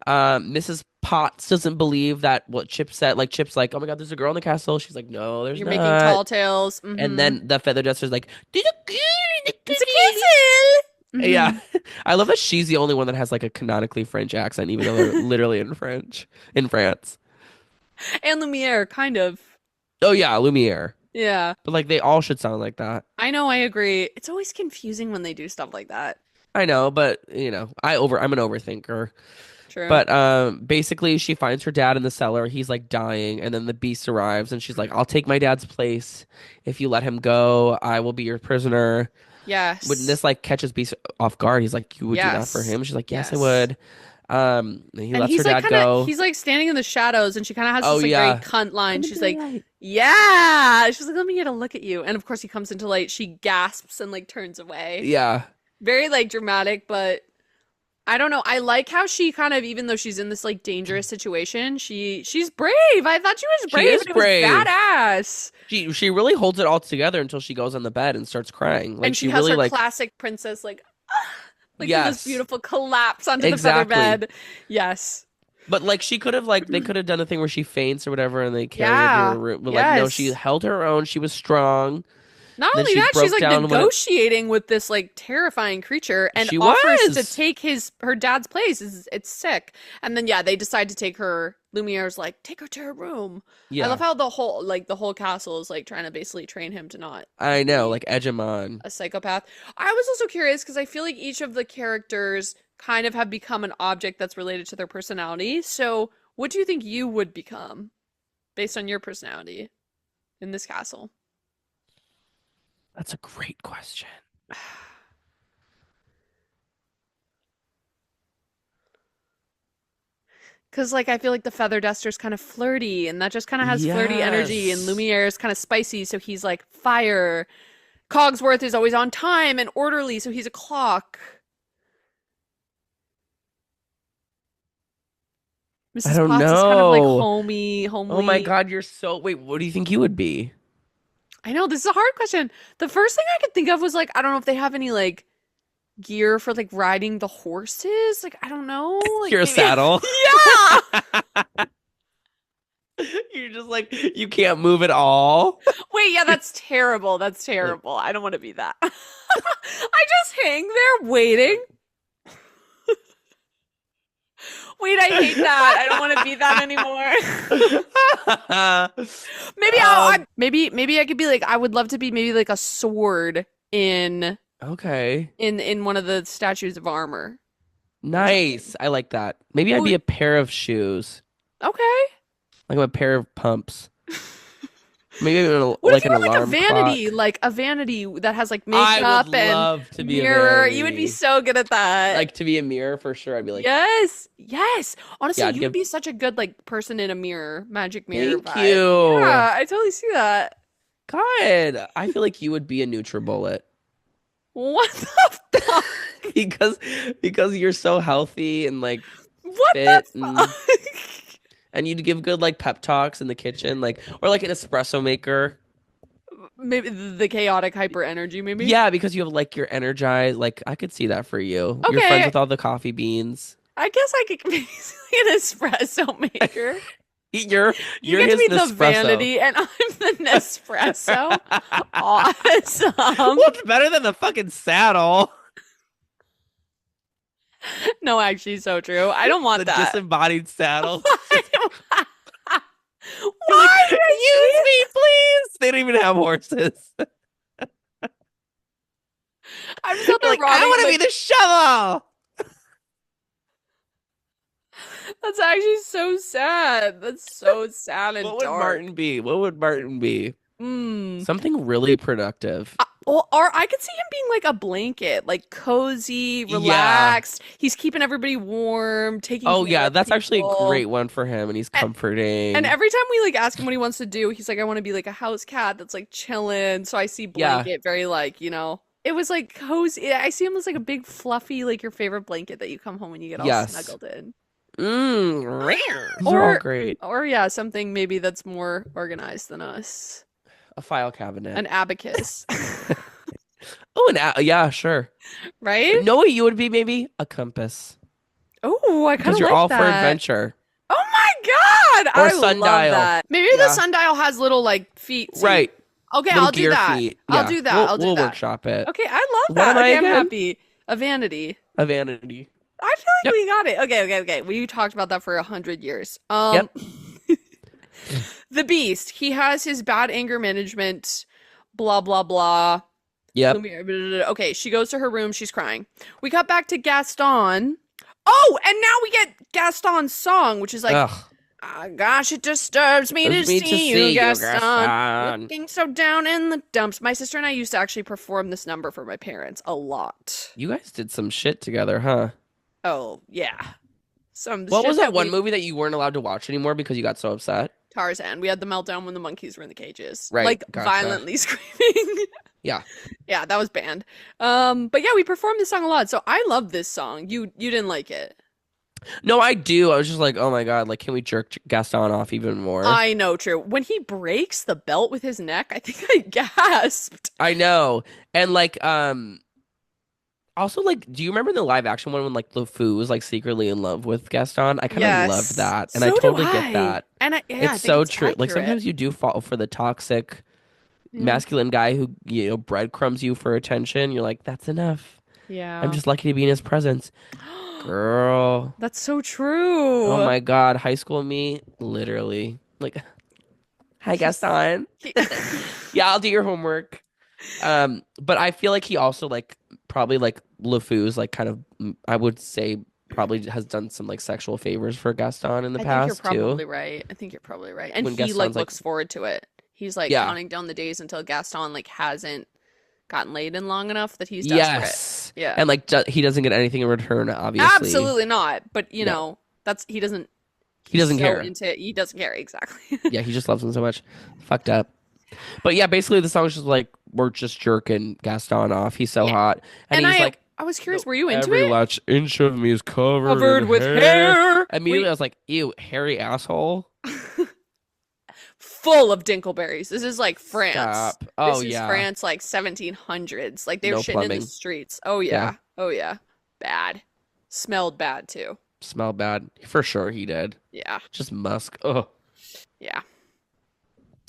Mrs. Potts doesn't believe that what Chip said. Like Chip's like, oh my God, there's a girl in the castle. She's like, no, there's You're not. making tall tales. And then the feather duster's like, there's a girl in the It's a castle. castle. Yeah. I love that she's the only one that has like a canonically French accent, even though they're literally in France. And Lumiere, kind of. Oh yeah, Lumiere. Yeah. But like they all should sound like that. I know, I agree. It's always confusing when they do stuff like that. I know, but you know, I'm an overthinker. True. But basically she finds her dad in the cellar. He's like dying, and then the beast arrives and she's like, I'll take my dad's place. If you let him go, I will be your prisoner. Yes. When this like catches Beast off guard, he's like, you would do that for him? She's like, yes, I would. He lets her dad go. He's like standing in the shadows, and she kind of has Oh, this like yeah. very cunt line. She's like, "Yeah." She's like, "Let me get a look at you." And of course, he comes into light. She gasps and like turns away. Yeah. Very like dramatic, but I don't know. I like how she kind of, even though she's in this like dangerous situation, she's brave. I thought she was brave. is And it brave. was badass. She really holds it all together until she goes on the bed and starts crying. Like And she has really her like classic princess like, like Yes. this beautiful collapse onto Exactly. the feather bed. Yes. But like she could have like they could have done a thing where she faints or whatever and they carried her Yeah. to a room. But like no, Yes. she held her own. She was strong. Not Then only she that, broke she's like down when it- negotiating with this like terrifying creature and She offers was. to take her dad's place. It's sick. And then yeah, they decide to take her. Lumiere's like, take her to her room. Yeah, I love how the whole castle is like trying to basically train him to not I know, like edge him on. a psychopath. I was also curious because I feel like each of the characters kind of have become an object that's related to their personality. So what do you think you would become? based on your personality in this castle? That's a great question. Because, like, I feel like the Feather Duster's kind of flirty, and that just kind of has flirty energy, and Yes. Lumiere is kind of spicy, so he's like fire. Cogsworth is always on time and orderly, so he's a clock. I Mrs. don't Potts is kind of like know. homey, Oh my homely. God, you're so. Wait, what do you think you would be? I know this is a hard question. The first thing I could think of was like, I don't know if they have any like gear for like riding the horses. Like, I don't know. Like You're a maybe saddle. yeah. You're just like you can't move at all. Wait, yeah, that's terrible. That's Like, terrible. I don't want to be that. I just hang there waiting. Wait, I hate that. I don't want to be that anymore. Maybe maybe I could be like I would love to be maybe like a sword in okay. in one of the statues of armor or Nice. something. I like that. Maybe I'd Ooh, be a pair of shoes. okay. Like a pair of pumps. Maybe What if like you an were alarm clock. like a vanity that has like I would makeup and love to be a mirror? You would be vanity. so good at that. Like to be a mirror for sure. I'd be like, Yes. Yes. Honestly, yeah, I'd you would give be such a good like person in a mirror, magic mirror thank vibe. you. Yeah, I totally see that. God, I feel like you would be a NutriBullet What the fuck? because you're so healthy and like What the fit fuck? and you'd give good like pep talks in the kitchen like or like an espresso maker. Maybe the chaotic hyper energy, maybe. Yeah, because you have like you're energized. Like I could see that for you. You're friends Okay, with all the coffee beans. I guess I could be an espresso maker. You're You you're get to his be the Nespresso. vanity, and I'm the Nespresso. Awesome. What's better than the fucking saddle? No, actually, so true. I don't want The that. disembodied saddle. Why? You're like, Why did I use say me, please. They don't even have horses. I'm just out You're there like, I rotting want in to be the shovel. That's actually so sad. That's so sad and What would dark. Martin be? What would Martin be? Mm. Something really productive. Or I could see him being like a blanket, like cozy, Yeah. relaxed. He's keeping everybody warm, taking Oh care yeah, of that's actually a people. great one for him, and he's And, and comforting. every time we like ask him what he wants to do, he's like, I want to be like a house cat that's like chilling. So I see Yeah. blanket very like, it was like cozy. I see him as like a big fluffy, like your favorite blanket that you come home and you get all Yes. snuggled in. These are all Or great. or yeah, something maybe that's more organized than us. A file cabinet. An abacus. Oh, yeah, sure. Right? Know what you would be? Maybe a compass, Oh, I kind because of you're like all for that. adventure. Oh my God! Or a I love sundial. that. Maybe the Yeah. sundial has little like feet. Right. Okay, Little I'll do gear that. feet. I'll Yeah. do that. I'll do We'll that. workshop it. Okay, I love What am that. I Okay, I'm again? happy. A vanity. A vanity. I feel like Yep. we got it. Okay. We talked about that for 100 years. Yep. The Beast. He has his bad anger management. Blah blah blah. Yep. Lumiere, blah, blah, blah. Okay, she goes to her room. She's crying. We cut back to Gaston. Oh, and now we get Gaston's song, which is like, Ugh. Gosh, it disturbs me to It's me to see see you, you, Gaston, Gaston. looking so down in the dumps. My sister and I used to actually perform this number for my parents a lot. You guys did some shit together, huh? Oh, yeah. Some What shit was that that one we movie that you weren't allowed to watch anymore because you got so upset? Tarzan. We had the meltdown when the monkeys were in the cages. Right, Like gotcha. violently screaming. Yeah. Yeah, that was banned. But yeah, we performed this song a lot. So I love this song. You didn't like it. No, I do. I was just like, oh my God, like, can we jerk Gaston off even more? I know, true. When he breaks the belt with his neck, I think I gasped. I know. And like, also like, do you remember the live action one when like LeFou was like secretly in love with Gaston? I kind of loved Yes. that. And I So do totally I. get that. And I It's think so it's true. Like accurate. sometimes you do fall for the toxic Yeah. masculine guy who, breadcrumbs you for attention. You're like, that's enough. I'm Yeah. just lucky to be in his presence. Girl. That's so Oh true. my God. High school me, literally. Like, hi, Gaston. He- Yeah, I'll do your homework. But I feel like he also like probably like LeFou's like kind of I would say probably has done some like sexual favors for Gaston in the I think you're past too. probably right. I think you're probably right. And When he like Gaston's like, looks forward to it. He's like yeah, counting down the days until Gaston like hasn't gotten laid in long enough that he's desperate. yes, Yeah. and like he doesn't get anything in return, obviously. Absolutely not. But you No, know, that's he doesn't he he's doesn't so care. into it. He doesn't care exactly. Yeah, he just loves him so much. Fucked up. But yeah, basically the song's just like we're just jerking Gaston off. He's so Yeah. hot, and And he's like, I was curious, "No, were you into every it? last inch of me is covered Covered in with hair." hair. Immediately, I was like, "Ew, hairy asshole." Full of dinkleberries. This is like France. Stop. Oh This is yeah, France like 1700s. Like they were no shitting in the plumbing. streets. Oh Yeah, yeah. Oh yeah. Bad. Smelled bad too. smelled bad for sure. He did. Yeah. Just musk. Oh. Yeah.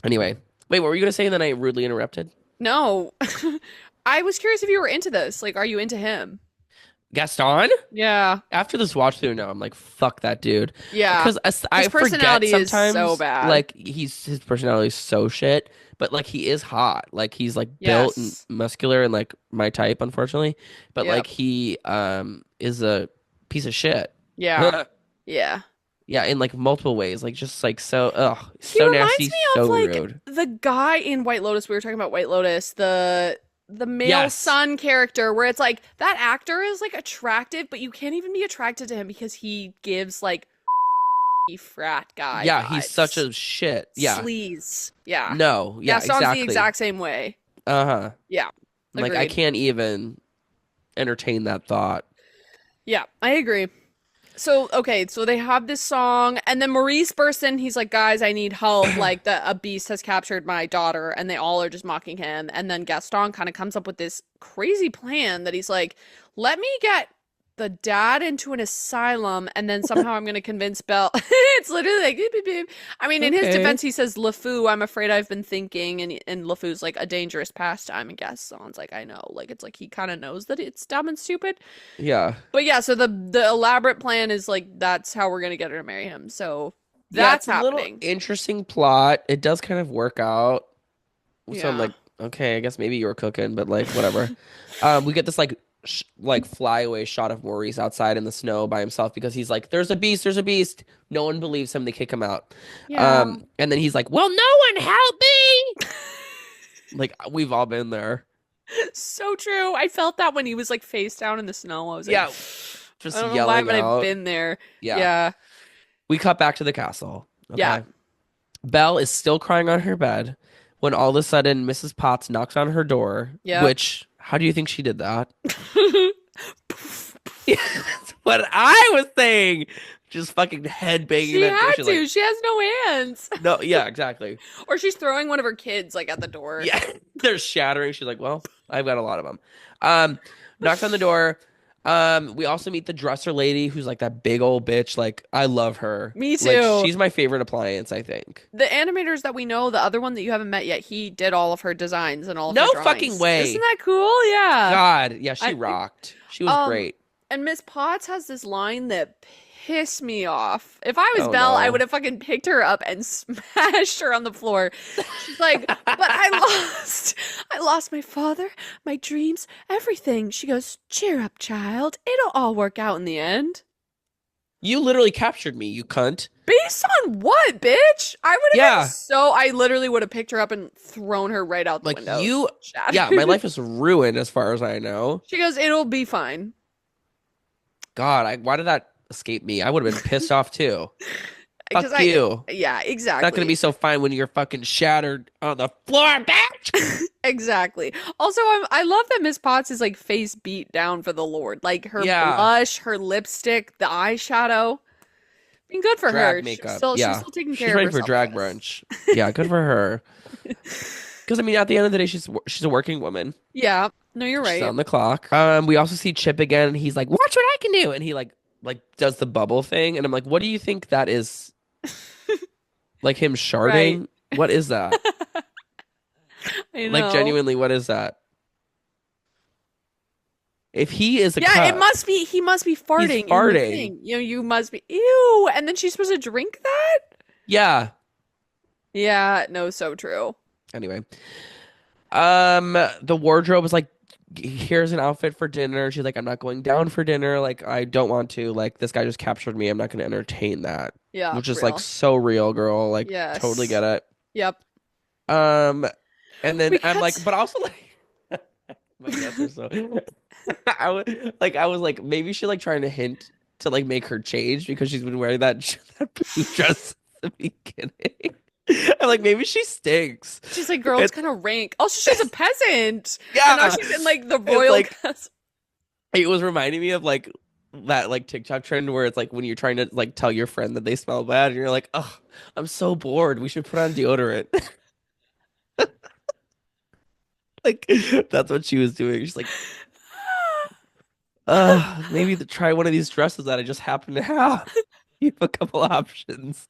Anyway, wait, what were you gonna say? And then I rudely interrupted. No. I was curious if you were into this. Like, are you into him? Gaston? Yeah. After this watch through now, I'm like, fuck that dude. Yeah. Because I His forget personality is sometimes, so bad. like his personality is so shit, but like he is hot. Like he's like built and Yes. muscular and like my type, unfortunately. But Yep. like he is a piece of shit. Yeah. Yeah. Yeah, in like multiple ways. Like just like so He so reminds nasty, me so of like rude. the guy in White Lotus. We were talking about White Lotus, the male Yes. son character, where it's like that actor is like attractive, but you can't even be attracted to him because he gives like frat guy Yeah, he's such vibes. a shit. Yeah. Sleaze. Yeah. No, yeah, Gaston's exactly. the exact same way. Uh-huh. Yeah. Like I Agreed. can't even entertain that thought. Yeah, I agree. So, okay, so they have this song, and then Maurice bursts in. He's like, guys, I need help. Like, a beast has captured my daughter, and they all are just mocking him. And then Gaston kind of comes up with this crazy plan that he's like, let me get the dad into an asylum, and then somehow I'm going to convince Belle. It's literally like, beep, beep, beep. I mean, in his Okay. defense, he says, LeFou, I'm afraid I've been thinking, and LeFou's like, a dangerous pastime, and Gaston's like, I know. Like, it's like he kind of knows that it's dumb and stupid. Yeah. But yeah, so the elaborate plan is like that's how we're gonna get her to marry him. So Yeah, that's it's a little happening. interesting plot. It does kind of work out. So I'm Yeah. like, okay, I guess maybe you were cooking, but like whatever. We get this like flyaway shot of Maurice outside in the snow by himself because he's like, there's a beast, there's a beast. No one believes him. They kick him out. Yeah. And then he's like, well, no one help me. Like we've all been there. So true. I felt that when he was like face down in the snow. I was like, Yeah. Just I don't know why, yelling but I've out. been there. Yeah. Yeah. We cut back to the castle. Okay. Yeah. Belle is still crying on her bed when all of a sudden Mrs. Potts knocks on her door, Yep. which, how do you think she did that? Yeah, that's what I was saying. Just fucking head banging She that door. had She's to. like, She has no hands. no, yeah, exactly. Or she's throwing one of her kids like at the door. Yeah, they're shattering. She's like, well, I've got a lot of them. Knocks on the door. We also meet the dresser lady who's like that big old bitch. Like, I love her. Me Like, too. she's my favorite appliance, I think. The animators that we know, the other one that you haven't met yet, he did all of her designs and all of No her drawings. fucking way. Isn't that cool? Yeah. God, yeah, she I- rocked. She was great. And Miss Potts has this line that pissed me off. If I was Oh, Belle, I no. would have fucking picked her up and smashed her on the floor. She's like, but I lost my father, my dreams, everything. She goes, cheer up, child. It'll all work out in the end. You literally captured me, you cunt. Based on what, bitch? I would have Yeah. been so, I literally would have picked her up and thrown her right out the Like, window. you, Shattered. yeah, my life is ruined as far as I know. She goes, it'll be fine. God, why did that escape me? I would have been pissed off too. Fuck 'Cause you. Yeah, exactly. It's not gonna be so fine when you're fucking shattered on the floor, bitch. Exactly. Also, I love that Miss Potts is like face beat down for the Lord. Like her Yeah. blush, her lipstick, the eyeshadow. Being good for her. Drag makeup. She's Yeah. still taking She's care of ready for herself, drag I guess. brunch. Yeah, good for her. Because I mean, at the end of the day, she's a working woman. Yeah. No, you're She's right. on the clock. We also see Chip again, and he's like, "Watch what I can do," and he like does the bubble thing, and I'm like, "What do you think that is?" Like him sharding? What is that? I know. Like genuinely, what is that? If he is a Yeah, cuck, it must be. He must be farting. in the farting. thing. You know, you must be. Ew. And then she's supposed to drink that. yeah. Yeah. No. So true. Anyway, the wardrobe is like here's an outfit for dinner. She's like, I'm not going down for dinner. Like, I don't want to. Like, this guy just captured me. I'm not going to entertain that. Yeah, Which is like real. so real, girl. Like, totally Yes. get it. Yep. Um, and then We I'm got like, but also like, my guess are so. I was like, maybe she like trying to hint to like make her change because she's been wearing that blue dress at the beginning. I'm like, maybe she stinks. she's like, girl, it's It's kind of rank. Also, she's a peasant. And now yeah. she's in like the It's royal like castle. it was reminding me of like that like TikTok trend where it's like when you're trying to like tell your friend that they smell bad and you're like, oh, I'm so bored. We should put on deodorant. Like that's what she was doing. She's like, maybe try one of these dresses that I just happen to have. You have a couple options.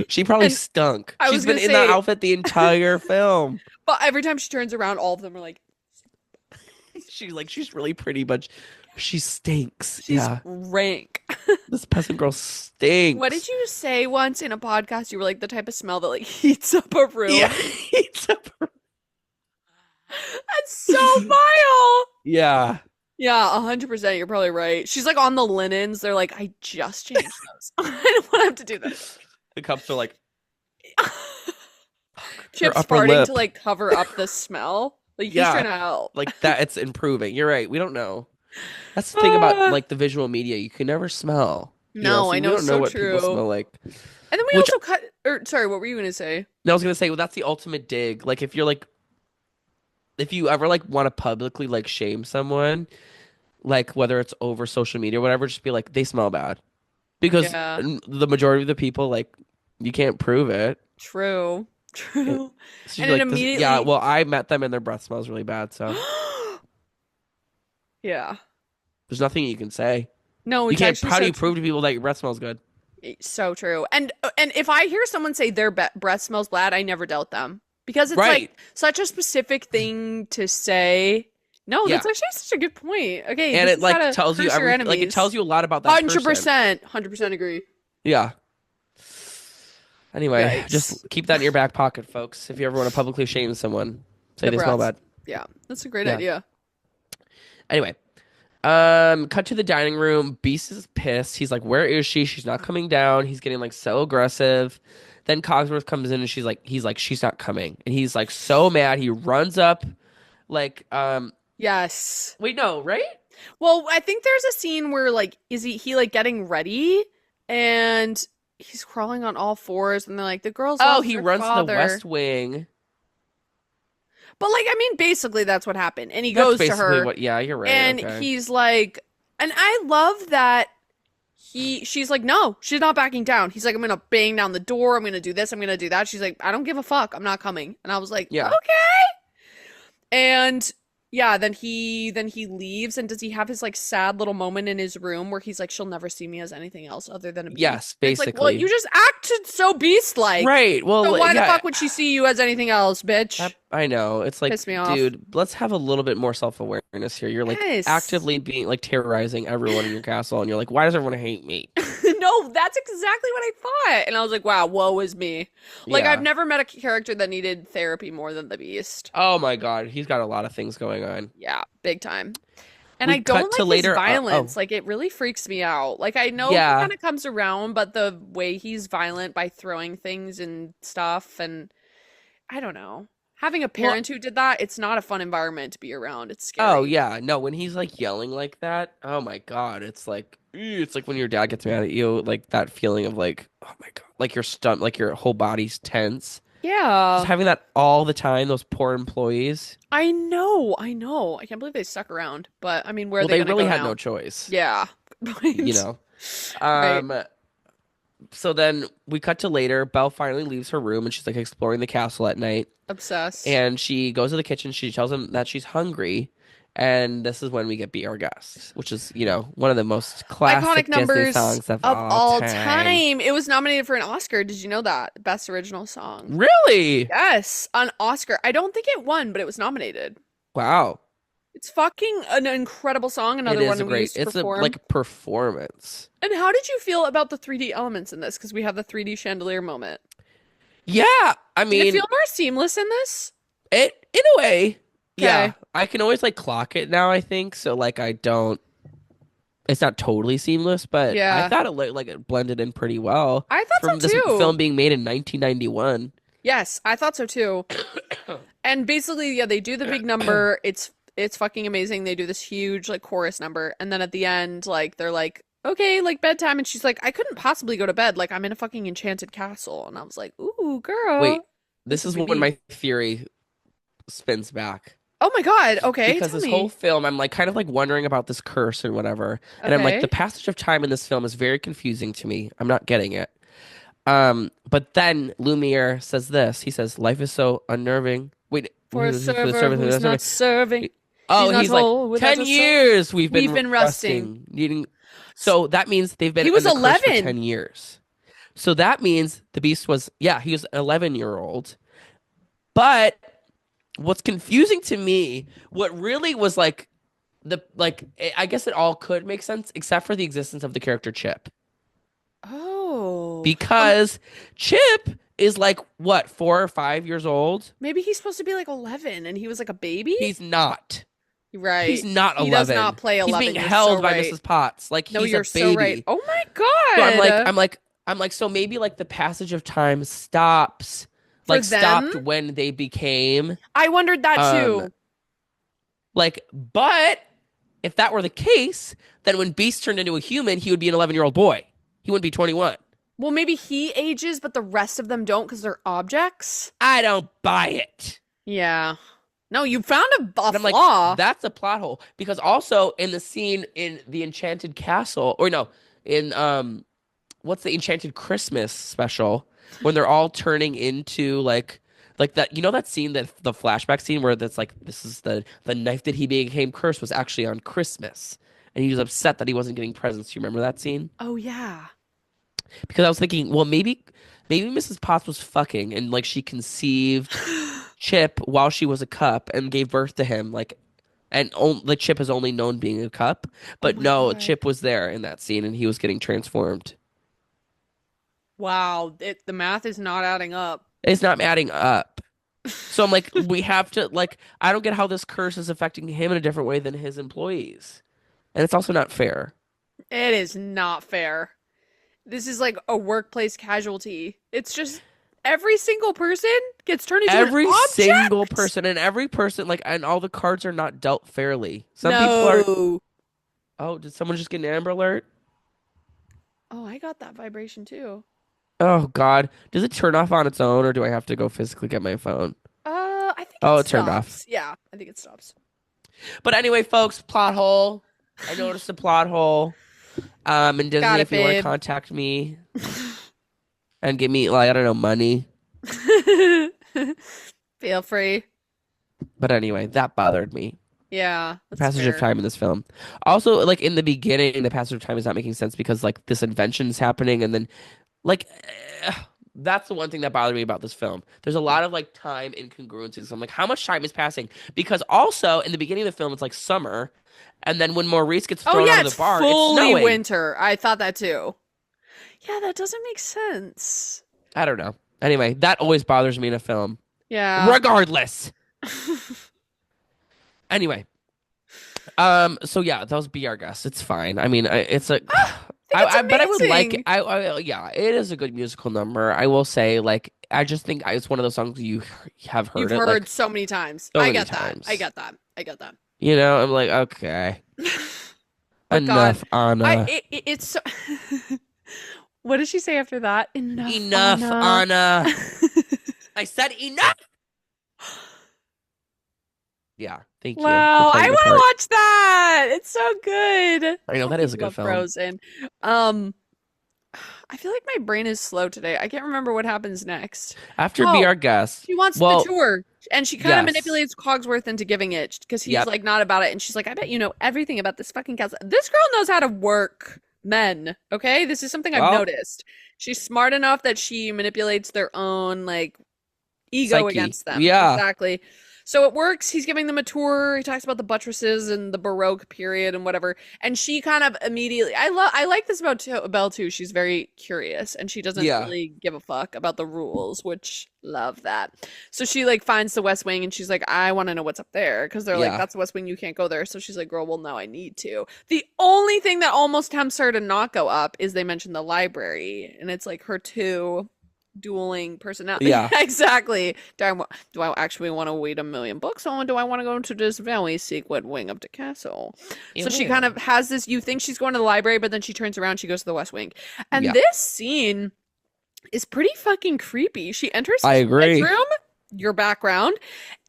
She probably And stunk. I She's was been gonna in that say, outfit the entire film. but every time she turns around, all of them are like, She's really pretty, but she stinks. she's Yeah, rank. this peasant girl What did stinks. you say once in a podcast? You were like the type of smell that like heats up a Yeah, room. it's a- That's so vile. yeah. Yeah, 100%. You're probably right. She's like on the linens. They're like, I just changed those. I don't want to have to do this. The cups are like her Chip's upper farting lip. to like cover up the smell. Like he's Yeah, trying to help. like that. It's improving. You're right. We don't know. That's the thing about Ah, like the visual media. You can never smell. no, So I we know, don't know so what people true. smell like. And then we Which also cut. Or sorry, what were you gonna say? I was gonna say, well, that's the ultimate dig. Like if you're like, if you ever like want to publicly like shame someone, like whether it's over social media or whatever, just be like they smell bad because Yeah, the majority of the people like you can't prove it. true, It- true. So And you're it like, yeah, immediately. well, I met them and their breath smells really bad, so Yeah. there's nothing you can say. No, You it's can't. actually How do so you true. prove to people that your breath smells good? So true. And if I hear someone say their breath smells bad, I never doubt them because it's Right. like such a specific thing to say. No, Yeah. that's actually such a good point. Okay, And this it is how like to tells you curse your everything. Like it enemies. tells you a lot about that Hundred person. percent, 100% agree. Yeah. Anyway, Yikes. just keep that in your back pocket, folks. If you ever want to publicly shame someone, say The they smell breath. bad. Yeah, that's a great Yeah. idea. Anyway, cut to the dining room. Beast is pissed. He's like, "Where is she? She's not coming down." He's getting like so aggressive. Then Cogsworth comes in and he's like, "She's not coming," and he's like so mad. He runs up, like, Yes. wait, no, right? Well, I think there's a scene where like is he like getting ready and he's crawling on all fours and they're like the girls Oh, lost he their runs to the father. West Wing. But like I mean basically that's what happened. And he That's goes to basically her what. Yeah, you're right. and Okay. he's like and I love that she's like no, she's not backing down. He's like I'm going to bang down the door. I'm going to do this. I'm going to do that. She's like I don't give a fuck. I'm not coming. And I was like Yeah. okay. And yeah, then he leaves and does he have his like sad little moment in his room where he's like she'll never see me as anything else other than a beast. Yes, And it's like, well, you basically. just acted so beast-like. Right. So Well, why the yeah. fuck would she see you as anything else, bitch? I know. It's like, Piss me off. dude, let's have a little bit more self-awareness here. You're like Yes. actively being like terrorizing everyone in your castle, and you're like, why does everyone hate me? No, that's exactly what I thought. And I was like, wow, woe is me. Like I've Yeah. never met a character that needed therapy more than the beast. Oh my God, he's got a lot of things going on. Yeah, big time. And I We cut don't to like his later. violence. Like it really freaks me out. Like I know he Yeah. kind of comes around, but the way he's violent by throwing things and stuff, and I don't know. Having a Well, parent who did that, it's not a fun environment to be around. It's oh scary. yeah, no, when he's like yelling like that, oh my God, it's like when your dad gets mad at you, like that feeling of like, oh my God, like your stomach, like your whole body's tense. Just Yeah, having that all the time, those poor employees. I know. I know. I can't believe they stuck around. But I mean, where are Well, they they gonna really go had now? no choice, Yeah. you Right. know. Right. Um, so then we cut to later. Belle finally leaves her room and she's like exploring the castle at night. Obsessed. And she goes to the kitchen. She tells him that she's hungry. And this is when we get Be Our Guest, which is, one of the most Iconic classic Disney numbers songs of of all all time. time. It was nominated for an Oscar. Did you know that? Best original song. Really? Yes, an Oscar. I don't think it won, but it was nominated. Wow. It's fucking an incredible song. It Another is a one we great, used to it's a perform. like performance. And how did you feel about the 3D elements in this? Because we have the 3D chandelier moment. Yeah. I Did it mean, feel more seamless in this? in a way, Yeah, Okay. I can always like clock it now, I think. So like I don't it's not totally seamless, but I Yeah. thought like it blended in pretty well I thought from so this too. film being made in 1991. Yes, I thought so too. And basically, yeah, they do the big number. It's fucking amazing. They do this huge like chorus number, and then at the end, like they're like, "Okay, like bedtime," and she's like, "I couldn't possibly go to bed. Like I'm in a fucking enchanted castle." And I was like, "Ooh, Wait, girl, this this is is when me." my theory spins back. Oh my God. Okay, Because tell this whole me. film, I'm like kind of like wondering about this curse or whatever. And I'm like, the Okay. passage of time in this film is very confusing to me. I'm not getting it. But then Lumiere says this. He says, life is so unnerving. Wait, For a for the server servant, who's not serving, he's oh, not he's like, whole without 10 a soul. years we've We've been been rusting. rusting, needing. So that means they've been He was in the curse for 11. 10 years. So that means the beast was, yeah, he was an 11-year-old. But what's confusing to me, what really was like I guess it all could make sense except for the existence of the character Chip. Oh. Because Chip is like what, 4 or 5 years old? Maybe he's supposed to be like 11 and he was like a baby? He's not. He's Right. not He does 11. not play He's being 11. You're so held by right. Mrs. Potts like No, he's a you're so right. baby. Oh my So I'm like God. I'm like I'm like so maybe like the passage of time stops For like them, stopped when they became I wondered that um too. like but if that were the case, then when Beast turned into a human, he would be an 11-year-old boy. He wouldn't be 21. Well, maybe he ages, but the rest of them don't because they're objects. I don't buy it. Yeah. No, you found a And I'm like, flaw. that's a plot hole. Because also in the scene in the Enchanted Castle, or no, in what's the Enchanted Christmas special, when they're all turning into like that, you know that scene, that the flashback scene where that's like this is the night that he became cursed was actually on Christmas. And he was upset that he wasn't getting presents. Do you remember that scene? Oh, yeah. Because I was thinking, well, maybe Mrs. Potts was fucking and like she conceived Chip while she was a cup and gave birth to him, like, and the Chip has only known being a cup, Oh but my no, God. Chip was there in that scene and he was getting transformed. Wow. The math is not adding up. It's not adding up. So I'm like, we have to like, I don't get how this curse is affecting him in a different way than his employees, and it's also not fair. It is not fair. This is like a workplace casualty. It's just every single person gets turned into an Every single object. person and every person like, and all the cards are not dealt fairly. Some people are. No. Oh, did someone just get an Amber Alert? Oh, I got that vibration too. Oh God. Does it turn off on its own or do I have to go physically get my phone? I think it Oh, it turned off. stops. Yeah, I think it stops. But anyway, folks, plot hole. I noticed a plot hole. And Disney, Got it, if you want to babe. contact me and give me like, I don't know, money. Feel free. But anyway, that bothered me. Yeah, The that's passage of fair. time in this film. Also, like in the beginning, the passage of time is not making sense because like this invention's happening and then like eh, that's the one thing that bothered me about this film. There's a lot of like time incongruencies. So I'm like, how much time is passing? Because also in the beginning of the film, it's like summer, and then when Maurice gets Oh thrown out yeah, of it's the bar, it's fully snowing. winter. I thought that too. Yeah, that doesn't make sense. I don't know. Anyway, that always bothers me in a film. Yeah. Regardless. Anyway, so yeah, that was Be Our Guest. It's fine. I mean, it's a, I think it's but I would like it. amazing. Yeah, it is a good musical number. I will say, like, I just think it's one of those songs you have You've heard it heard like so many times. so I many get that. I times. get that. I get that. You know, I'm like, okay, But God, enough, Anna. it's so what does she say after that? Enough, Enough, Anna. Anna. I said enough. Yeah, thank you for Wow, I playing the want to part. watch that. It's so good. I know that is a Fucking good love film. Frozen. Um, I feel like my brain is slow today. I can't remember what happens next. After Be Oh, Our Guest, she wants the well, tour, and she kind of yes, manipulates Cogsworth into giving it because he's yep, like not about it, and she's like, "I bet you know everything about this fucking castle." This girl knows how to work men. Okay, this is something I've well, noticed. She's smart enough that she manipulates their own like ego Psyche, against them. yeah. Exactly. So it works. He's giving them a tour. He talks about the buttresses and the Baroque period and whatever. And she kind of immediately, I like this about Belle too. She's very curious and she doesn't Yeah. really give a fuck about the rules, which love that. So she like finds the West Wing and she's like, I want to know what's up there because they're like, Yeah. that's the West Wing. You can't go there. So she's like, girl, well, no, I need to. The only thing that almost tempts her to not go up is they mentioned the library and it's like her two dueling personality. Yeah. Exactly. Do I actually want to wait a million books or do I want to go into this very secret wing of the castle? So she kind of has this, you think she's going to the library, but then she turns around, she goes to the West Wing. And Yeah. this scene is pretty fucking creepy. She enters I the agree. bedroom, your background,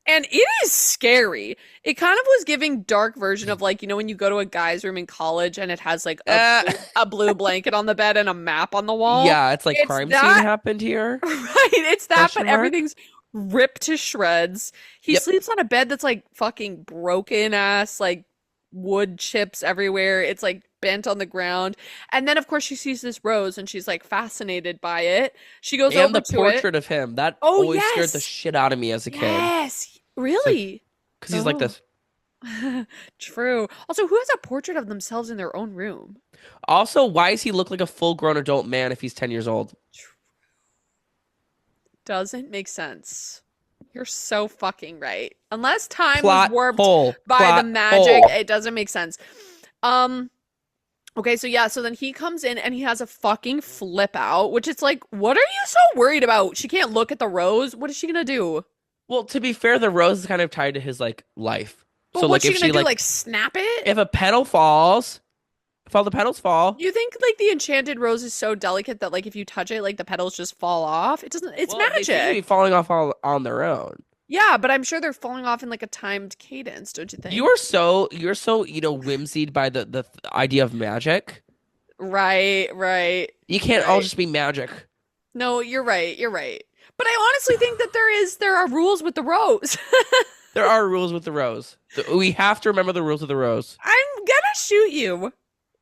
and it is scary. It kind of was giving dark version of like, you know, when you go to a guy's room in college and it has like a blue blanket on the bed and a map on the wall. Yeah, it's like It's crime that- scene happened here. Right, it's that, Question but mark? everything's ripped to shreds. He Yep. sleeps on a bed that's like fucking broken ass, like wood chips everywhere. It's like bent on the ground. And then of course she sees this rose and she's like fascinated by it. She goes And over the to portrait of him. That Oh, always scared yes. the shit out of me as a kid. Yes, really? Because he's like Oh. this. True. Also, who has a portrait of themselves in their own room? Also, why does he look like a full-grown adult man if he's 10 years old? Doesn't make sense. You're so fucking right. Unless time Plot was warped hole. by Plot the magic, hole. it doesn't make sense. Okay, so yeah, so then he comes in and he has a fucking flip out, which it's like, what are you so worried about? She can't look at the rose. What is she gonna do? Well, to be fair, the rose is kind of tied to his like life. But So what's like she if gonna she do? like Like snap it? if a petal falls, if all the petals fall, You think like the enchanted rose is so delicate that like if you touch it, like the petals just fall off? It doesn't. It's well, they seem to be magic. falling off all on their own. Yeah, but I'm sure they're falling off in like a timed cadence, don't you think? You're so whimsied by the idea of magic. Right, right. You can't all Right. just be magic. No, you're right. You're right. But I honestly think that there are rules with the rose. There are rules with the rose. We have to remember the rules of the rose. I'm gonna shoot you.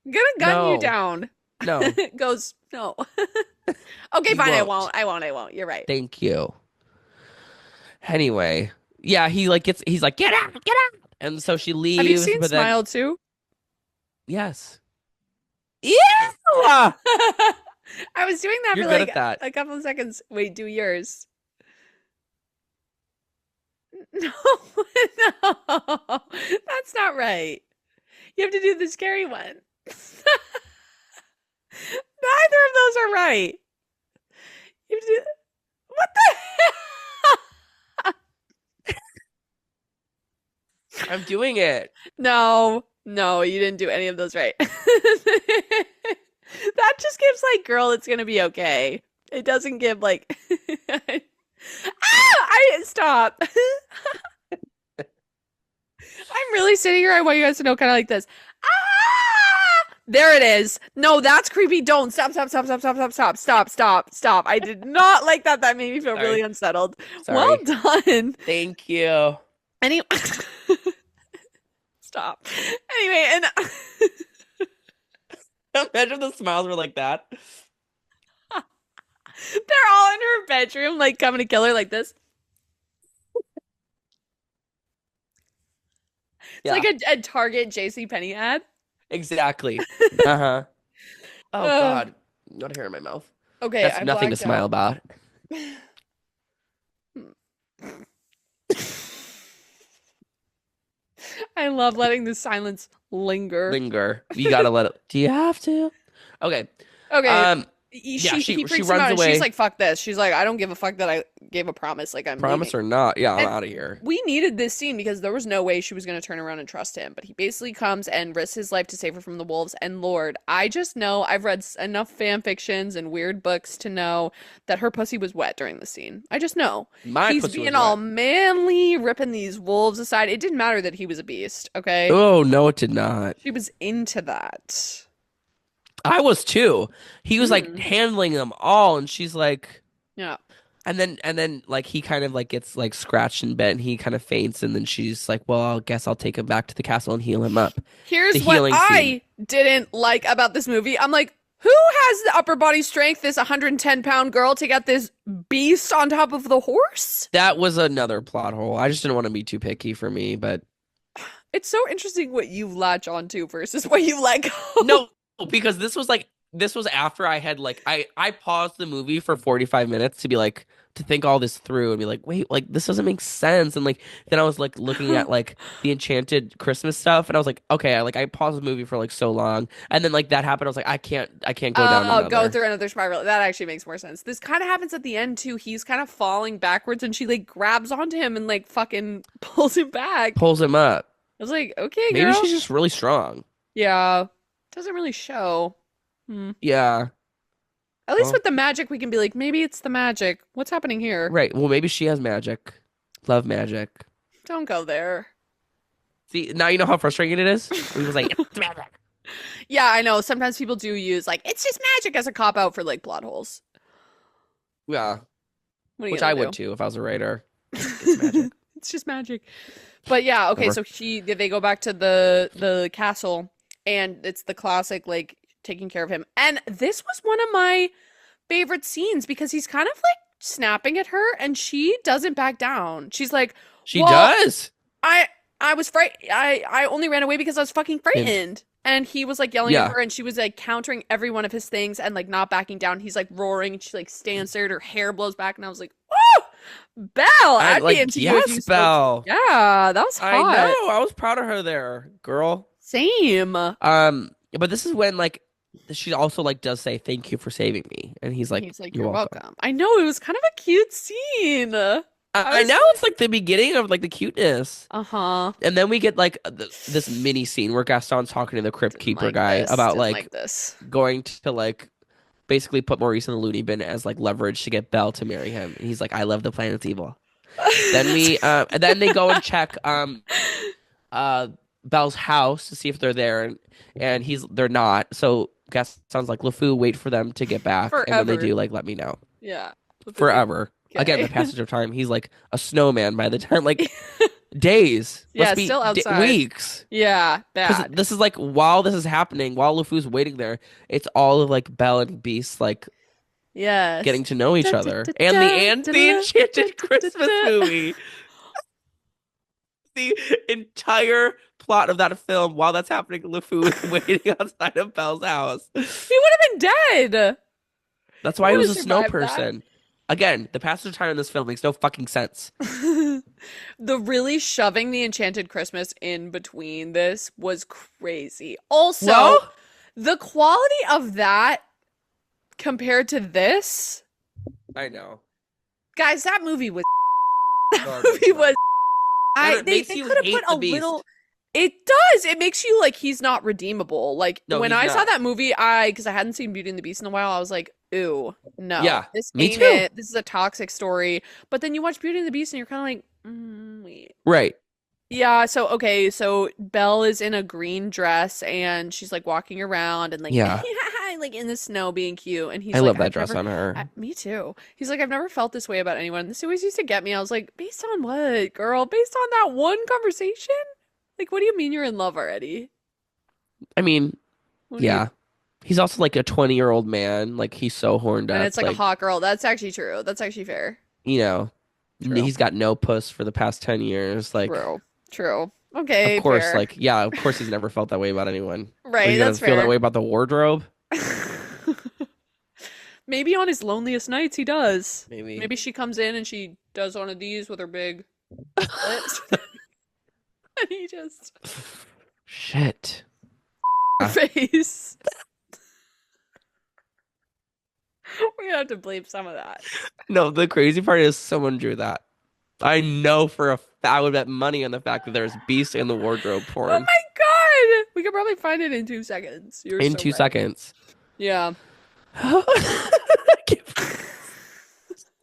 I'm gonna gun you No. down. No, Goes no. Okay, You fine. I won't. won't. I won't. I won't. You're right. thank you. Anyway, yeah, he's like, get out, get out. And so she leaves. Have you seen but then, Smile too? yes. Ew! I was doing that You're for good like at that. a couple of seconds. Wait, do yours. No, no, that's not right. You have to do the scary one. Neither of those are right. You have to do. What the hell? I'm doing it. No, no, you didn't do any of those right. That just gives like, girl, it's gonna be okay. It doesn't give like, I stop. I'm really sitting here. I want you guys to know, kind of like this. Ah! There it is. No, that's creepy. Don't stop, stop, stop, stop, stop, stop, stop, stop, stop, stop. I did not like that. That made me feel Sorry. really unsettled. Sorry. Well done. Thank you. Anyway, stop. Anyway, and Imagine the smiles were like that. they're all in her bedroom, like coming to kill her like this. It's Yeah. like a Target JCPenney ad. Exactly. Uh-huh. Oh God. Got hair in my mouth. Okay, That's I nothing to blacked smile out. about. I love letting the silence linger. Linger. You gotta let it. Do you have to? Okay. Okay. She He freaks him runs out and away. she's like, fuck this. She's like, I don't give a fuck that I gave a promise. Like, I'm Promise leaving. or not? Yeah, I'm And out of here. We needed this scene because there was no way she was going to turn around and trust him. But he basically comes and risks his life to save her from the wolves. And Lord, I just know, I've read enough fan fictions and weird books to know that her pussy was wet during the scene. I just know. My He's pussy was being all wet. manly, ripping these wolves aside. It didn't matter that he was a beast, okay? Oh no, it did not. She was into that. I was too. He was like Mhm. handling them all, and she's like, Yeah. and then like he kind of like gets like scratched and bent, and he kind of faints, and then she's like, well, I guess I'll take him back to the castle and heal him up. Here's The what healing I didn't like about this movie. I'm like, Who has the upper body strength, this 110-pound girl, to get this beast on top of the horse? That was another plot hole. I just didn't want to be too picky for me, but It's so interesting what you latch onto versus what you let go. no, because this was after I had like I paused the movie for 45 minutes to be like to think all this through and be like, wait, like this doesn't make sense. And like then I was like looking at like the enchanted Christmas stuff and I was like, okay, I paused the movie for like so long. And then like that happened. I was like, I can't go down Oh, go another. through another spiral. That actually makes more sense. This kind of happens at the end too. He's kind of falling backwards and she like grabs onto him and like fucking pulls him back. Pulls him up. I was like, okay, Maybe girl. she's just really strong. Yeah. Doesn't really show. Hmm. Yeah. At least Well, with the magic, we can be like, maybe it's the magic. What's happening here? right. Well, maybe she has magic. Love magic. Don't go there. See, now you know how frustrating it is? We was like, it's magic. Yeah, I know. Sometimes people do use like, it's just magic as a cop out for like plot holes. Yeah. What are you Which gonna I do? would too if I was a writer. It's magic. It's just magic. But yeah, okay, Whatever. so they go back to the castle and it's the classic like taking care of him. And this was one of my favorite scenes because he's kind of like snapping at her and she doesn't back down. She's like, She "Well, does. I was I only ran away because I was fucking And frightened." And he was like yelling at yeah. her and she was like countering every one of his things and like not backing down. He's like roaring and she like stands there and her hair blows back and I was like, "Oh, Belle, I I'd be like into you if you yes, spoke." Belle. Yeah, that was I hot. know. I was proud of her there, girl. Same. But this is when like she also like does say thank you for saving me, and he's like, He's like, "You're "You're welcome." welcome." I know it was kind of a cute scene. I I was know it's like the beginning of like the cuteness, uh-huh. and then we get like this mini scene where Gaston's talking to the crypt Didn't keeper like guy this. about Didn't like like this. going to like basically put Maurice in the loony bin as like leverage to get Belle to marry him, and he's like, "I love the planet's evil." And then they go and check uh Belle's house to see if they're there, and they're not. So Gaston's like, LeFou, wait for them to get back, and when they Forever. do, like, let me know. Yeah. Look at the Forever. Again, the okay. passage of time. He's like a snowman by the time, like days. Yeah, Must be still outside. weeks. Yeah, Because bad. this is like while this is happening, while LeFou's waiting there, it's all of like Belle and Beast like Yes. getting to know each Dun, dun, other, dun, and dun, the dun, dun, Enchanted dun, dun, Christmas dun. movie. The entire plot of that film, while that's happening, LeFou is waiting outside of Belle's house. He would have been dead. That's He why he would was have a snow survived that. person. Again, the passage of time in this film makes no fucking sense. The really shoving the Enchanted Christmas in between this was crazy. Also, Well, the quality of that compared to this, I know. guys, that movie was that Garbage, movie was And it they makes you could have hate put the a Beast. little. It does. It makes you like he's not redeemable. Like No, when he's I saw not. that movie, because I hadn't seen Beauty and the Beast in a while, I was like, "Ooh, no, Yeah, this me ain't too. it. This is a toxic story." But then you watch Beauty and the Beast, and you're kind of like, wait. Right. Yeah, so okay, so Belle is in a green dress and she's like walking around and like Yeah. like in the snow being cute and he's I like love that I've dress never on her. me too. He's like I've never felt this way about anyone. This always used to get me. I was like, based on what, girl? Based on that one conversation? Like what do you mean you're in love already? I mean, What do you yeah. He's also like a 20-year-old man. Like he's so horned And up. it's like a Like, hot girl. That's actually true. That's actually fair. you know, True. he's got no puss for the past 10 years. Like, True. True. of Okay, course, fair. like, yeah, of course he's never felt that way about anyone. Are Right, you gonna that's feel that fair. way about the wardrobe? Maybe on his loneliest nights he does. Maybe. Maybe she comes in and she does one of these with her big lips. And he just Shit. face. We're gonna have to bleep some of that. No, the crazy part is someone drew that. I know for a fact, I would bet money on the fact that there's Beast in the wardrobe Oh porn my god! We could probably find it in 2 seconds. You're in so two right. seconds. Yeah.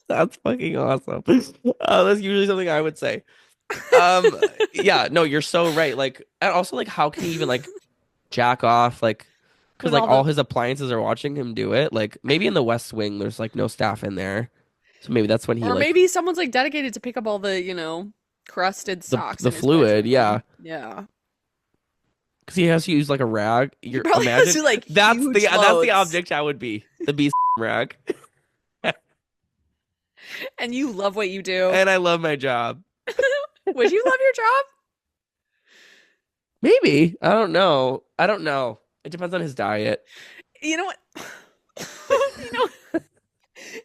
That's fucking awesome. That's usually something I would say. Yeah, no, you're so right. Like, and also, like, how can he even like jack off? Like, because With like all all the his appliances are watching him do it. Like, maybe in the West Wing, there's like no staff in there, so maybe that's when he or like maybe someone's like dedicated to pick up all the, crusted socks the in his fluid. bedroom. Yeah, Yeah. Because he has to use like a rag. He You're probably has imagine to like that's huge the loads. object I would be. The beast rag. And you love what you do. And I love my job. Would you love your job? Maybe. I don't know. I don't know. It depends on his diet. You know what? You know,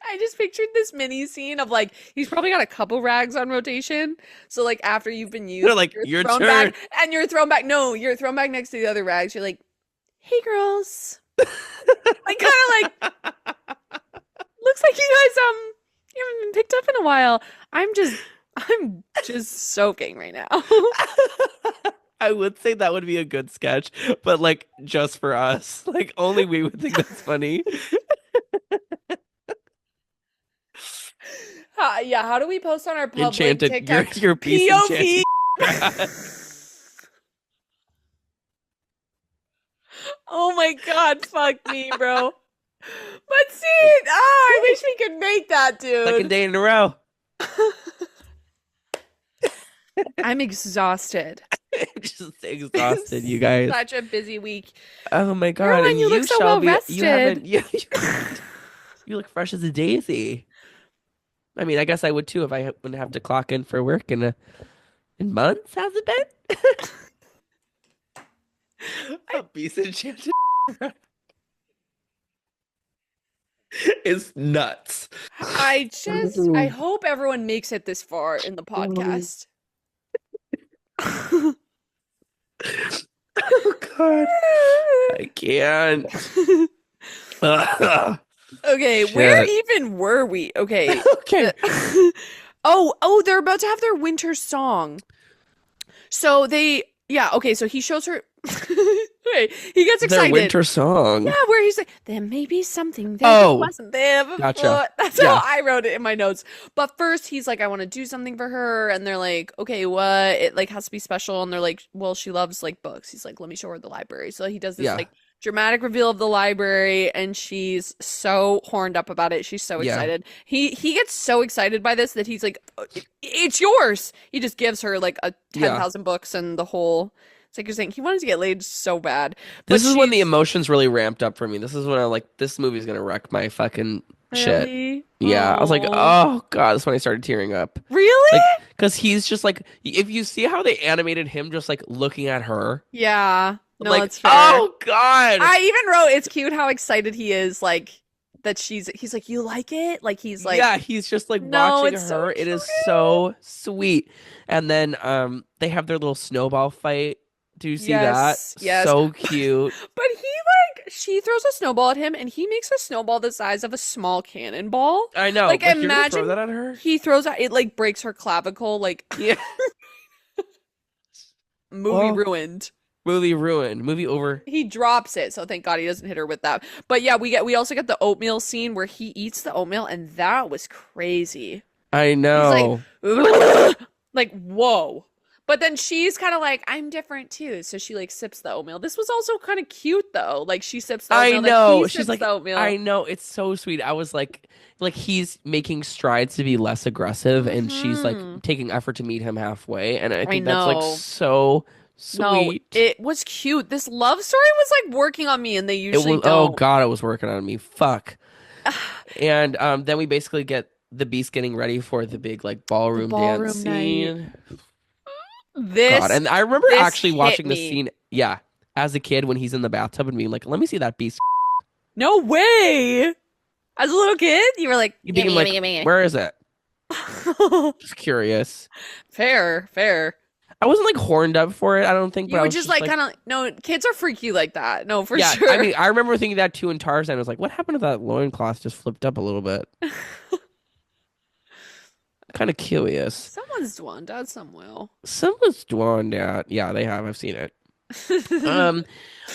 I just pictured this mini scene of like he's probably got a couple rags on rotation. So like after you've been They're used, like, you're your thrown turn. back and you're thrown back. No, you're thrown back next to the other rags. You're like, hey girls. Like kind of like looks like you guys you haven't been picked up in a while. I'm just soaking right now. I would say that would be a good sketch, but like just for us. Like only we would think that's funny. Yeah, how do we post on our public Enchanted. TikTok? Your piece POV. enchanted. Oh my God, fuck me, bro. But see, I wish we could make that, Second dude. day in a row. I'm exhausted. Just exhausted, you guys. Such a busy week. Oh my God. Caroline, And you look you, so well Shelby, you haven't rested. you look fresh as a daisy. I mean, I guess I would too if I wouldn't have to clock in for work in months, has it been? A piece enchanted is nuts. I hope everyone makes it this far in the podcast. Oh God. I can't. Okay, Shit. where even were we? Okay. Okay. Oh, they're about to have their winter song. So okay, so he shows her Wait, he gets Their excited. winter song. Yeah, where he's like, there may be something there Oh, that wasn't there before. gotcha. That's Yeah. how I wrote it in my notes. But first he's like, I want to do something for her, and they're like, okay, what? It like has to be special, and they're like, well, she loves like books. He's like, let me show her the library. So he does this Yeah. like dramatic reveal of the library, and she's so horned up about it. She's so Yeah. excited. He gets so excited by this that he's like, it's yours. He just gives her like a Yeah. 10,000 books and the whole. It's like you're saying he wanted to get laid so bad. This But is when the she's emotions really ramped up for me. This is when I'm like, this movie's gonna wreck my fucking shit. really. Yeah, I was like, Aw. oh God, that's when I started tearing up. Really? Like, because he's just like, if you see how they animated him just like looking at her, Yeah. I'm No, like, that's fair. oh God. I even wrote it's cute how excited he is, like that he's like, you like it? Like he's like, Yeah, he's just like no, watching it's so her. It is cute. so sweet. And then they have their little snowball fight. Do you see that? Yes. So cute. But she throws a snowball at him and he makes a snowball the size of a small cannonball. I know. Like You're gonna throw imagine that at her? he throws it like breaks her clavicle, like Yeah. movie Well, ruined. movie ruined. Movie over. He drops it, so thank God he doesn't hit her with that. But yeah, we also get the oatmeal scene where he eats the oatmeal, and that was crazy. I He's know. like, like whoa. But then she's kind of like, I'm different too. So she like sips the oatmeal. This was also kind of cute though. Like she sips the I oatmeal. know. Then he She's sips like, the oatmeal. I know. It's so sweet. I was like he's making strides to be less aggressive, and she's like Mhm. taking effort to meet him halfway. And I I think that's like know. so No, sweet. it was cute. This love story was like working on me, and they It usually was, oh don't. God, it was working on me. Fuck. And then we basically get the beast getting ready for the big like The ballroom dance ballroom night. scene. God, This and I remember this actually hit watching this me. scene, yeah, as a kid when he's in the bathtub and being like, "Let me see that beast." No way. As a little kid, you were like, You gimme, being like, gimme, gimme. "Where is it?" Just curious. Fair, fair. I wasn't like horned up for it, I don't think, but You I were was just just like like, kind of no. Kids are freaky like that. No, for yeah. sure. I mean, I remember thinking that too in Tarzan. I was like, "What happened to that loincloth? Just flipped up a little bit." Kind of curious. Someone's done that somewhere. Someone's drawn that. Yeah, they have. I've seen it.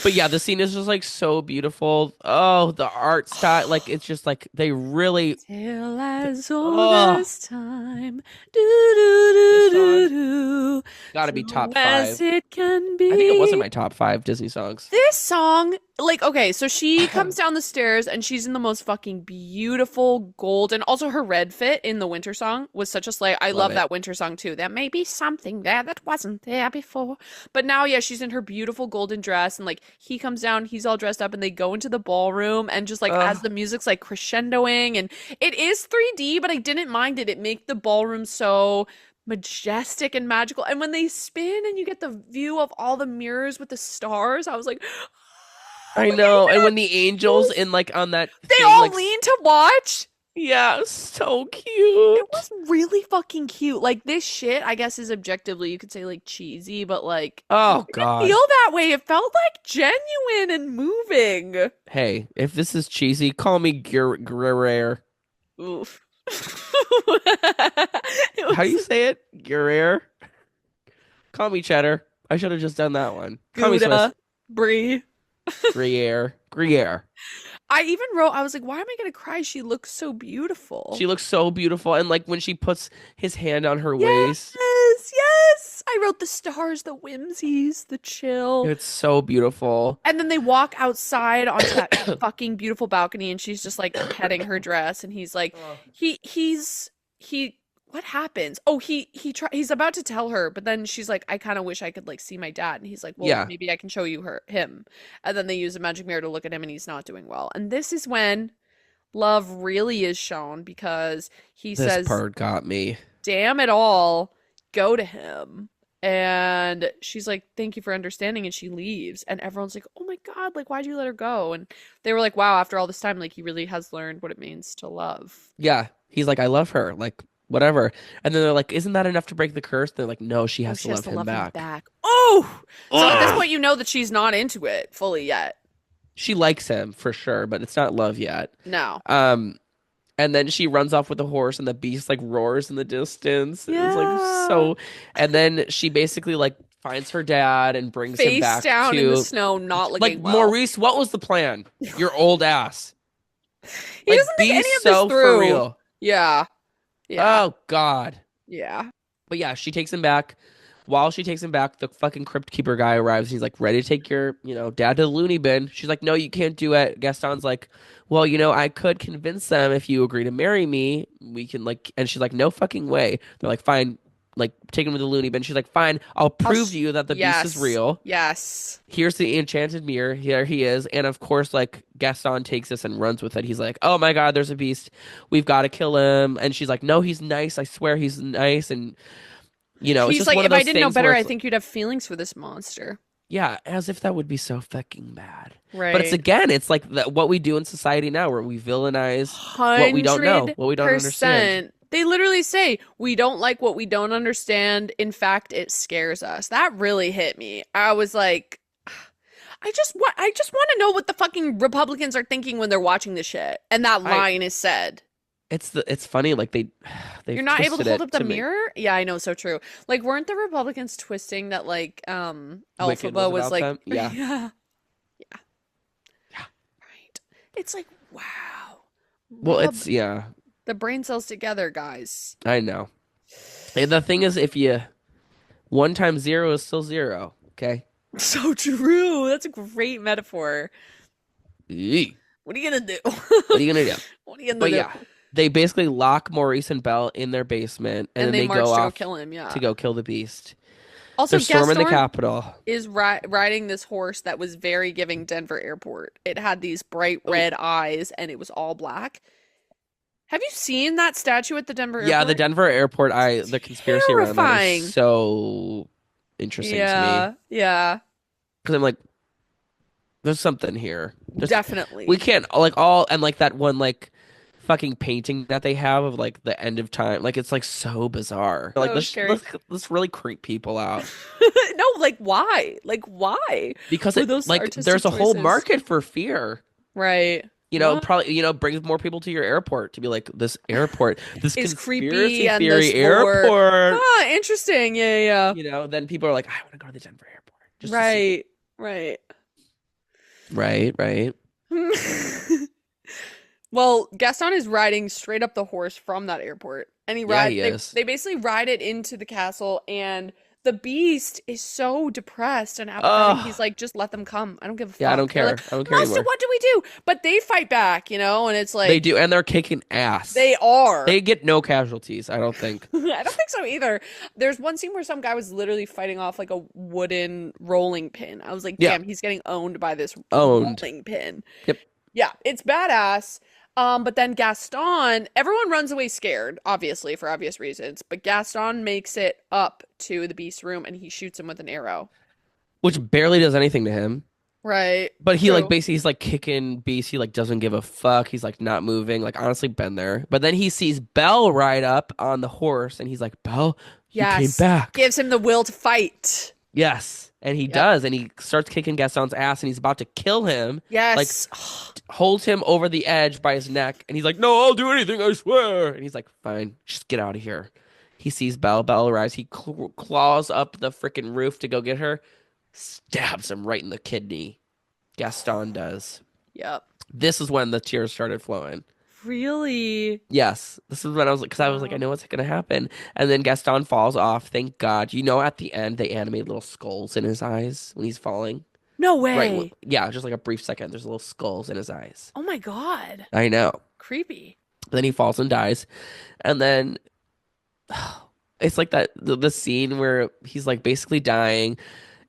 But yeah, the scene is just like so beautiful. Oh, the art style, like it's just like they really. Till as old Oh, as time. Do do do this do song. do. Gotta be top as 5. it can I think it was in be. my top 5 Disney songs. This song, like, okay, so she comes down the stairs and she's in the most fucking beautiful gold, and also her red fit in the winter song was such a slay. I Love love it. that winter song too. There may be something there that wasn't there before. But now, yeah, she's in her beautiful golden dress, and like he comes down, he's all dressed up, and they go into the ballroom, and just like as Uh, the music's like crescendoing, and it is 3D, but I didn't mind it. It made the ballroom so majestic and magical. And when they spin and you get the view of all the mirrors with the stars, I was like, oh I my God, know. And yeah, when the angels in like on that they thing, all like, lean to watch. yeah, so It cute. was really fucking cute. Like this shit, I guess, is objectively you could say like cheesy, but like Oh it didn't God. feel that way. It felt like genuine and moving. Hey, if this is cheesy, call me Guerrero. Oof. How do It you was say it? Guerrero? Call me Cheddar. I should have just done that one. Call me Swiss. Gouda, Brie. Gruyere. Gruyere. I even wrote, I was like, why am I gonna cry? She looks so beautiful. She looks so beautiful. And like when she puts his hand on her waist, Yes, yes. I wrote the stars, the whimsies, the chill. it's so beautiful. And then they walk outside onto that fucking beautiful balcony, and she's just like petting her dress, and he's like, he what happens? Oh, he's about to tell her, but then she's like, I kind of wish I could like see my dad. And he's like, well, Yeah. maybe I can show you him. And then they use a magic mirror to look at him, and he's not doing well. And this is when love really is shown, because he This says, part got me. damn it all, go to him. And she's like, thank you for understanding. And she leaves. And everyone's like, oh my God, like, why'd you let her go? And they were like, wow, after all this time, like, he really has learned what it means to love. Yeah. He's like, I love her. Like, whatever. And then they're like, isn't that enough to break the curse? They're like, no, she Oh, has she to has love to him love him back. back. Oh! So at this Ugh. point, you know that she's not into it fully yet. She likes him for sure, but it's not love yet. No. And then she runs off with the horse, and the beast like roars in the distance. It was like Yeah. so. And then she basically like finds her dad and brings him Face back down in the to snow, not like looking well. Maurice. What was the plan? Your old ass. He Like, doesn't think be any of so this through. for real. Yeah. Yeah. Oh God. Yeah. But yeah, she takes him back. While she takes him back, the fucking crypt keeper guy arrives. He's like, ready to take your, dad to the loony bin. She's like, no, you can't do it. Gaston's like, well, I could convince them if you agree to marry me. We can like, and she's like, no fucking way. They're like, fine, like take him to the loony bin. She's like, fine, I'll prove to you that the beast is real. Yes. Here's the enchanted mirror. Here he is. And of course, like Gaston takes this and runs with it. He's like, oh my God, there's a beast. We've got to kill him. And she's like, no, he's nice. I swear he's nice. And it's He's just like, one of if I those didn't know things better, where I it's think you'd have feelings for this monster. yeah, as if that would be so fucking bad. Right. But it's like what we do in society now, where we villainize what we don't know, what we don't understand. 100%. They literally say, we don't like what we don't understand. In fact, it scares us. That really hit me. I was like, I just want to know what the fucking Republicans are thinking when they're watching this shit. And that line is said. It's funny, like they've You're not able to twisted hold it up the to make mirror? Yeah, I know, so true. Like, weren't the Republicans twisting that like Wicked Elphaba was about like them. Yeah. yeah. Yeah. Yeah. Right. It's like, wow. Well, Rub it's yeah, the brain cells together, guys. I know. And the thing is, if you 1 times 0 is still 0, okay? So true. That's a great metaphor. Eee. What are you gonna do? What are you gonna do? What are you gonna But do? yeah, they basically lock Maurice and Belle in their basement, and then they they march go to go off kill him, yeah. to go kill the beast. Also, They're storming the Gaston Capitol. is riding this horse that was very giving Denver Airport. It had these bright red eyes, and it was all black. Have you seen that statue at the Denver Airport? Yeah, the Denver Airport the conspiracy around that Terrifying. is so interesting to Yeah, me. yeah, Because I'm like, there's something here. definitely. We can't like all and like that one like fucking painting that they have of like the end of time. Like it's like so bizarre. Like So scary. let's really creep people out No, like why? Like why? because Were it those like artistic there's a whole choices? market for fear. Right. What? Probably brings more people to your airport to be like this airport, this Is conspiracy creepy and theory this lore. airport. Ah, interesting. Yeah, Then people are like, I want to go to the Denver airport. yeah. Just to see. Right. Right. Well, Gaston is riding straight up the horse from that airport, and Yeah, he is. they basically ride it into the castle, and the beast is so depressed and apathetic. He's Oh, like, just let them come. I don't give a yeah, I don't fuck. They're like, care. I don't care Master, anymore. what do we do? But they fight back, you know, and it's They like do, and they're kicking ass. they are. They get no casualties, I don't think. I don't think so either. There's one scene where some guy was literally fighting off like a wooden rolling pin. I was like, Yeah, damn, he's getting owned by this owned. rolling pin. Yep. Yeah, it's badass. But then Gaston, everyone runs away scared, obviously, for obvious reasons. But Gaston makes it up to the beast's room and he shoots him with an arrow. Which barely does anything to him. Right. But he like True. basically he's like kicking Beast. He like doesn't give a fuck. He's like not moving. Like honestly, been there. But then he sees Belle ride up on the horse, and he's like, "Belle, you came Yes. back." Gives him the will to fight. Yes, and he Yep. does, and he starts kicking Gaston's ass, and he's about to kill him. Like Yes. holds him over the edge by his neck, and he's like, "No, I'll do anything, I swear." And he's like, "Fine, just get out of here." He sees Belle. Belle arrives. He claws up the freaking roof to go get her. Stabs him right in the kidney. Gaston does. Yep. This is when the tears started flowing. Really? Yes, this is when I was like, because I was like, I Wow. know what's gonna happen, and then Gaston falls off. Thank God. You know, at the end they animate little skulls in his eyes when he's falling. No Right? way. Yeah, just like a brief second. There's little skulls in his eyes. Oh my God. I know. Creepy. Then he falls and dies, and then it's like that the scene where he's like basically dying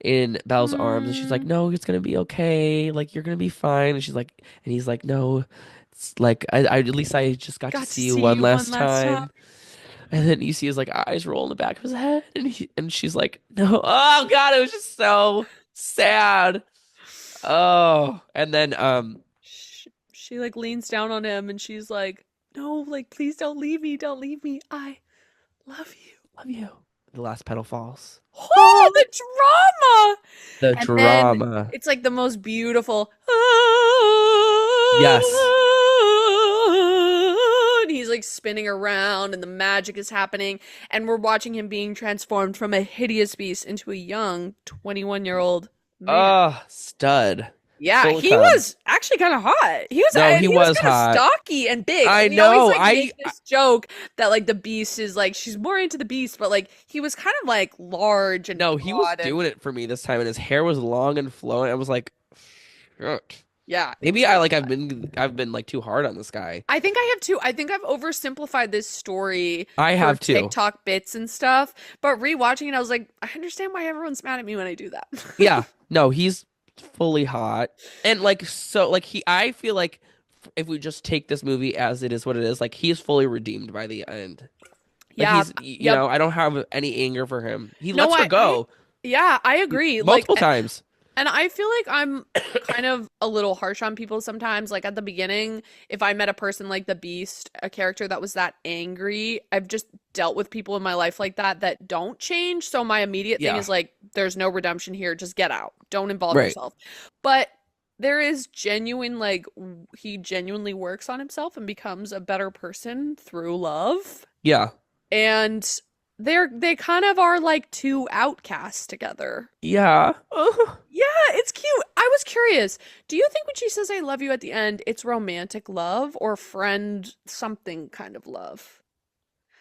in Belle's arms, and she's like, Mm, "No, it's gonna be okay. Like you're gonna be fine." And she's like, and he's like, "No, it's like I at least I just got to got to see you see one you one last last time. time." And then you see his like eyes roll in the back of his head, and she's like, "No, oh God, it was just so sad." Oh, and then She like leans down on him and she's like, no, like, please don't leave me. Don't leave me. I love you. love you. The last petal falls. Oh, the drama. The And then drama. it's like the most beautiful. Yes. And he's like spinning around and the magic is happening. And we're watching him being transformed from a hideous beast into a young 21-year-old man. Stud. Yeah, Full of he cum. was actually kind of hot. He was, No, he was kind of hot. stocky and big. I And we always know. like make this joke that like the beast is like she's more into the beast, but like he was kind of like large and No, he was broad and doing it for me this time, and his hair was long and flowing. I was like, shit. yeah. It was Maybe really hot. I've been like too hard on this guy. I think I have too. I think I've oversimplified this story I for have too. TikTok bits and stuff. But rewatching it, I was like, I understand why everyone's mad at me when I do that. Yeah. No, he's fully hot. And like so like I feel like if we just take this movie as it is what it is, like he's fully redeemed by the end. Like Yeah. you know, I don't have any anger for him. He No, lets her go yeah, I agree. Like, multiple times. and I feel like I'm kind of a little harsh on people sometimes. Like at the beginning, if I met a person like the Beast, a character that was that angry, I've just dealt with people in my life like that don't change. So my immediate thing Yeah. is like, there's no redemption here. Just get out. Don't involve Right. yourself. But there is genuine, like, he genuinely works on himself and becomes a better person through love. Yeah. And they kind of are like two outcasts together. Yeah. Yeah, it's cute. I was curious. Do you think when she says I love you at the end, it's romantic love or friend something kind of love?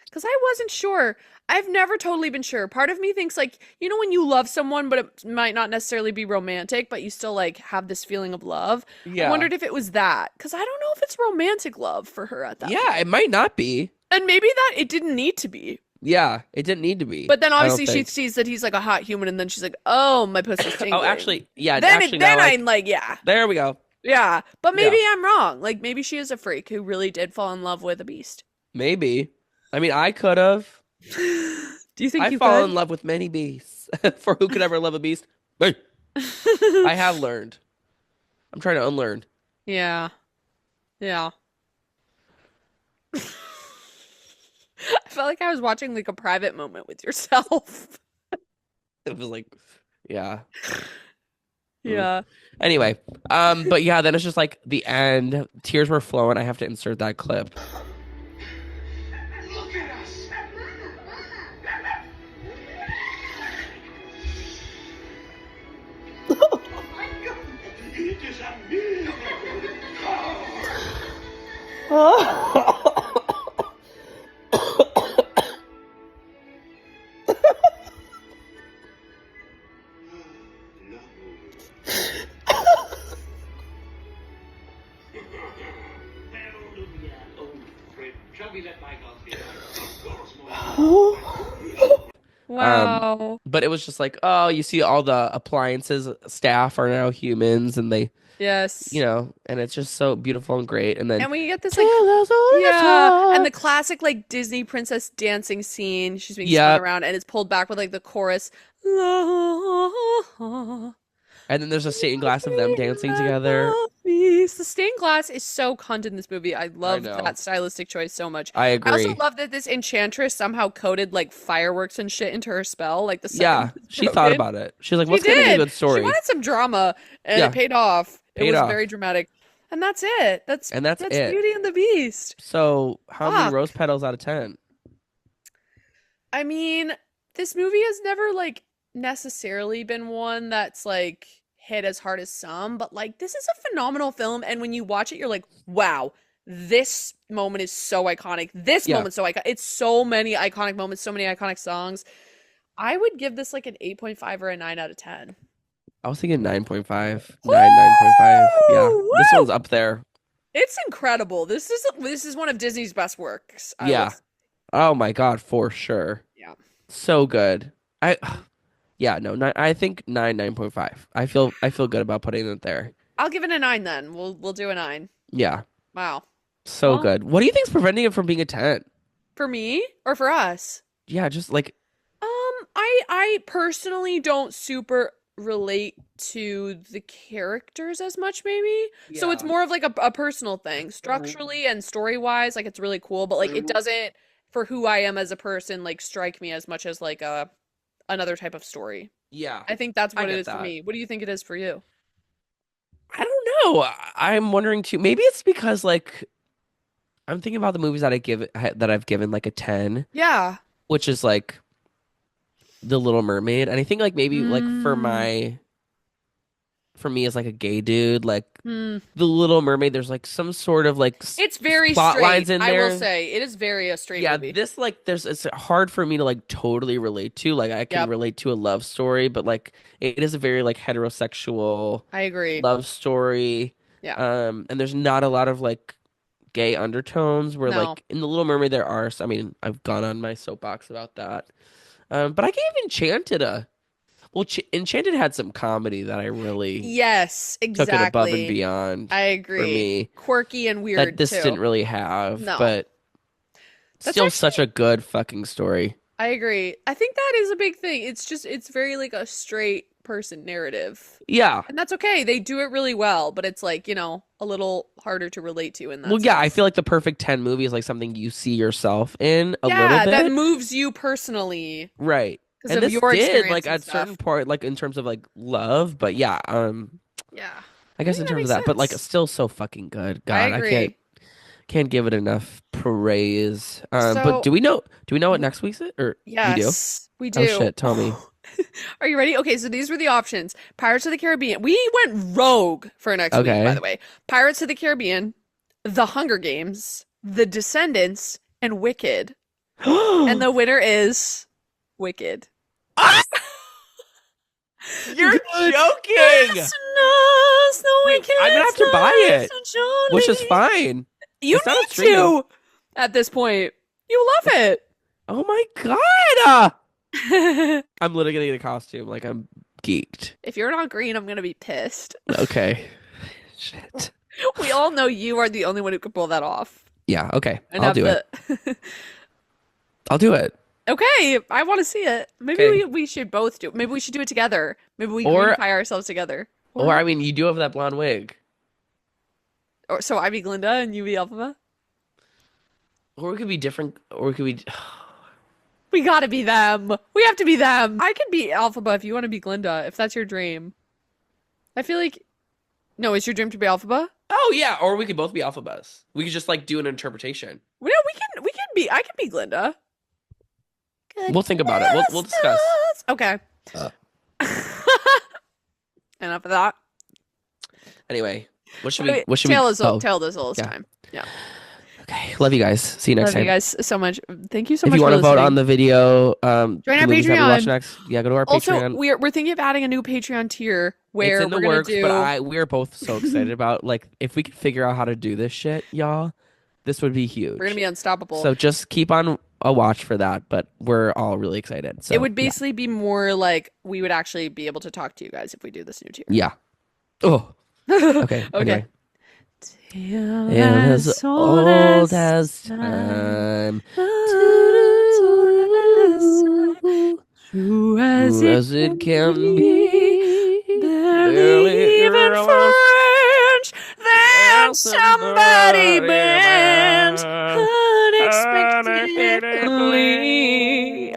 Because I wasn't sure. I've never totally been sure. Part of me thinks like, you know, when you love someone, but it might not necessarily be romantic, but you still like have this feeling of love. I Yeah. wondered if it was that. Because I don't know if it's romantic love for her at that Yeah, point. it might not be. And maybe that it didn't need to be. Yeah, it didn't need to be. But then I don't obviously she think. sees that he's like a hot human, and then she's like, "Oh, my pussy's tingling." Oh, actually, yeah, then actually then now, like, I'm like, yeah, there we go. yeah. But Yeah, maybe I'm wrong. Like maybe she is a freak who really did fall in love with a beast. maybe. I mean, I could have. Do you think I you fall in could? love with many beasts. For who could ever love a beast? Me. I have learned. I'm trying to unlearn. Yeah, yeah. I felt like I was watching like a private moment with yourself. It was like, yeah. Yeah. Anyway, but yeah, then it's just like the end. Tears were flowing. I have to insert that clip. Look at us! It is a miracle! Wow. But it was just like, oh, you see all the appliances staff are now humans, and they, Yes. and it's just so beautiful and great. And then And we get this Tell like, us all the yeah, and the talk. classic like Disney princess dancing scene. She's being spun Yep. around, and it's pulled back with like the chorus. And then there's a stained glass of them dancing together. The stained glass is so cunt in this movie. I love know. that stylistic choice so much. I I also agree. love that this enchantress somehow coded like fireworks and shit into her spell. Like the Yeah, second it's she thought broken. about it. She's like, She what's gonna make a did. good She story? wanted some drama, and Yeah. it paid off. It Paid was off. very dramatic, and that's it. That's And that's it. Beauty and the Beast. So, how many Fuck. rose petals out of 10? I mean, this movie has never like necessarily been one that's like hit as hard as some, but like this is a phenomenal film, and when you watch it, you're like, wow, this moment is so iconic. This Yeah. moment's so iconic. It's so many iconic moments, so many iconic songs. I would give this like an 8.5 or a 9 out of 10. I was thinking 9.5. 9.5. Yeah. Woo! This Woo! one's up there. It's incredible. This is one of Disney's best works. I Yeah. would say. Oh my God, for sure. Yeah. So good. Yeah, no, I think 9.5. I feel good about putting it there. I'll give it a 9 then. We'll do a 9. Yeah. Wow. So Well- good. What do you think's preventing it from being a 10? For me or for us? Yeah, just like, I personally don't super relate to the characters as much, maybe. So it's Yeah. more of like a personal thing. Structurally and story-wise, like it's really cool, but like it doesn't, for who I am as a person, like strike me as much as like another type of story. yeah. I think that's I what it get is for that. me. What do you think it is for you? I don't know. I'm wondering too. Maybe it's because like I'm thinking about the movies that I've given like a 10, Yeah. which is like The Little Mermaid, and I think like maybe like for me as like a gay dude, like The Little Mermaid, there's like some sort of like It's very plot straight. lines in I will there. say it is very a straight Yeah, movie. this like it's hard for me to like totally relate to. Like I can Yep. relate to a love story, but like it is a very like heterosexual I agree. love story. Yeah. And there's not a lot of like gay undertones where No. like in The Little Mermaid there are. I mean, I've gone on my soapbox about that. But I gave Enchanted Enchanted had some comedy that I really Yes, took it above and exactly. beyond I agree. me. Quirky and weird that this too. didn't really have, No. but That's still such a good fucking story. I agree. I think that is a big thing. It's very like a straight person narrative. Yeah. And that's okay. They do it really well, but it's like, a little harder to relate to in that Well, yeah, I sense. feel like the perfect 10 movie is like something you see yourself in a Yeah, little bit. that moves you personally Right. because And of this your did experience like and at stuff. certain part, like in terms of like love, but yeah, Yeah. I guess in think that terms of makes that, but like sense. still so fucking good. God, I I agree. can't give it enough praise. So- But do we know what next week's it? Or we do? Yes, we do. Oh shit, tell me. Are you ready? Okay, so these were the options. Pirates of the Caribbean. We went rogue for next week, Okay. by the way. Pirates of the Caribbean, The Hunger Games, The Descendants, and Wicked. And the winner is Wicked. You're Good. joking. Yes, no, it's the Wait, Wicked. I'm gonna have to buy it, Johnny. which is fine. You It's not need streaming. to at this point. You love it. Oh my god. I'm literally gonna get a costume. Like I'm geeked. If you're not green, I'm gonna be pissed. Okay. Shit. We all know you are the only one who can pull that off. Yeah, okay. And I'll have do it. the- I'll do it. Okay, I want to see it. Maybe Okay. we should both do it. Maybe we should do it together. Maybe we Or- greenify ourselves together. Or I mean, you do have that blonde wig. Or so I be Glinda and you be Alphaba? Or we could be different. Or we could be. We gotta be them. We have to be them. I could be Alphaba if you want to be Glinda, if that's your dream. I feel like... No, is your dream to be Alphaba? Oh yeah. Or we could both be Alphabus. We could just like do an interpretation. No, we can be... I can be Glinda. We'll think about it. We'll discuss. Okay. Enough of that. Anyway, what should Wait, we? What should tell we? us all Oh, tell this all this yeah. time. Yeah. okay. Love you guys. See you next Love you time. guys so much. Thank you so If much you for want to vote listening. on the video, Join the our movies that we watch Patreon. next, yeah, go to our Also, Patreon. we're thinking of adding a new Patreon tier where It's in the we're gonna works, do. but we're both so excited about like if we could figure out how to do this shit, y'all. this would be huge. We're gonna be unstoppable. So just keep on a watch for that, but we're all really excited. So it would basically be more like we would actually be able to talk to you guys if we do this new tier. yeah. Oh, okay. Okay. Anyway. As old as time, true as it can be, barely even French, then somebody bends unexpectedly.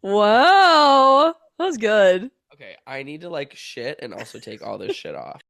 Wow, that was good. Okay, I need to like shit and also take all this shit off.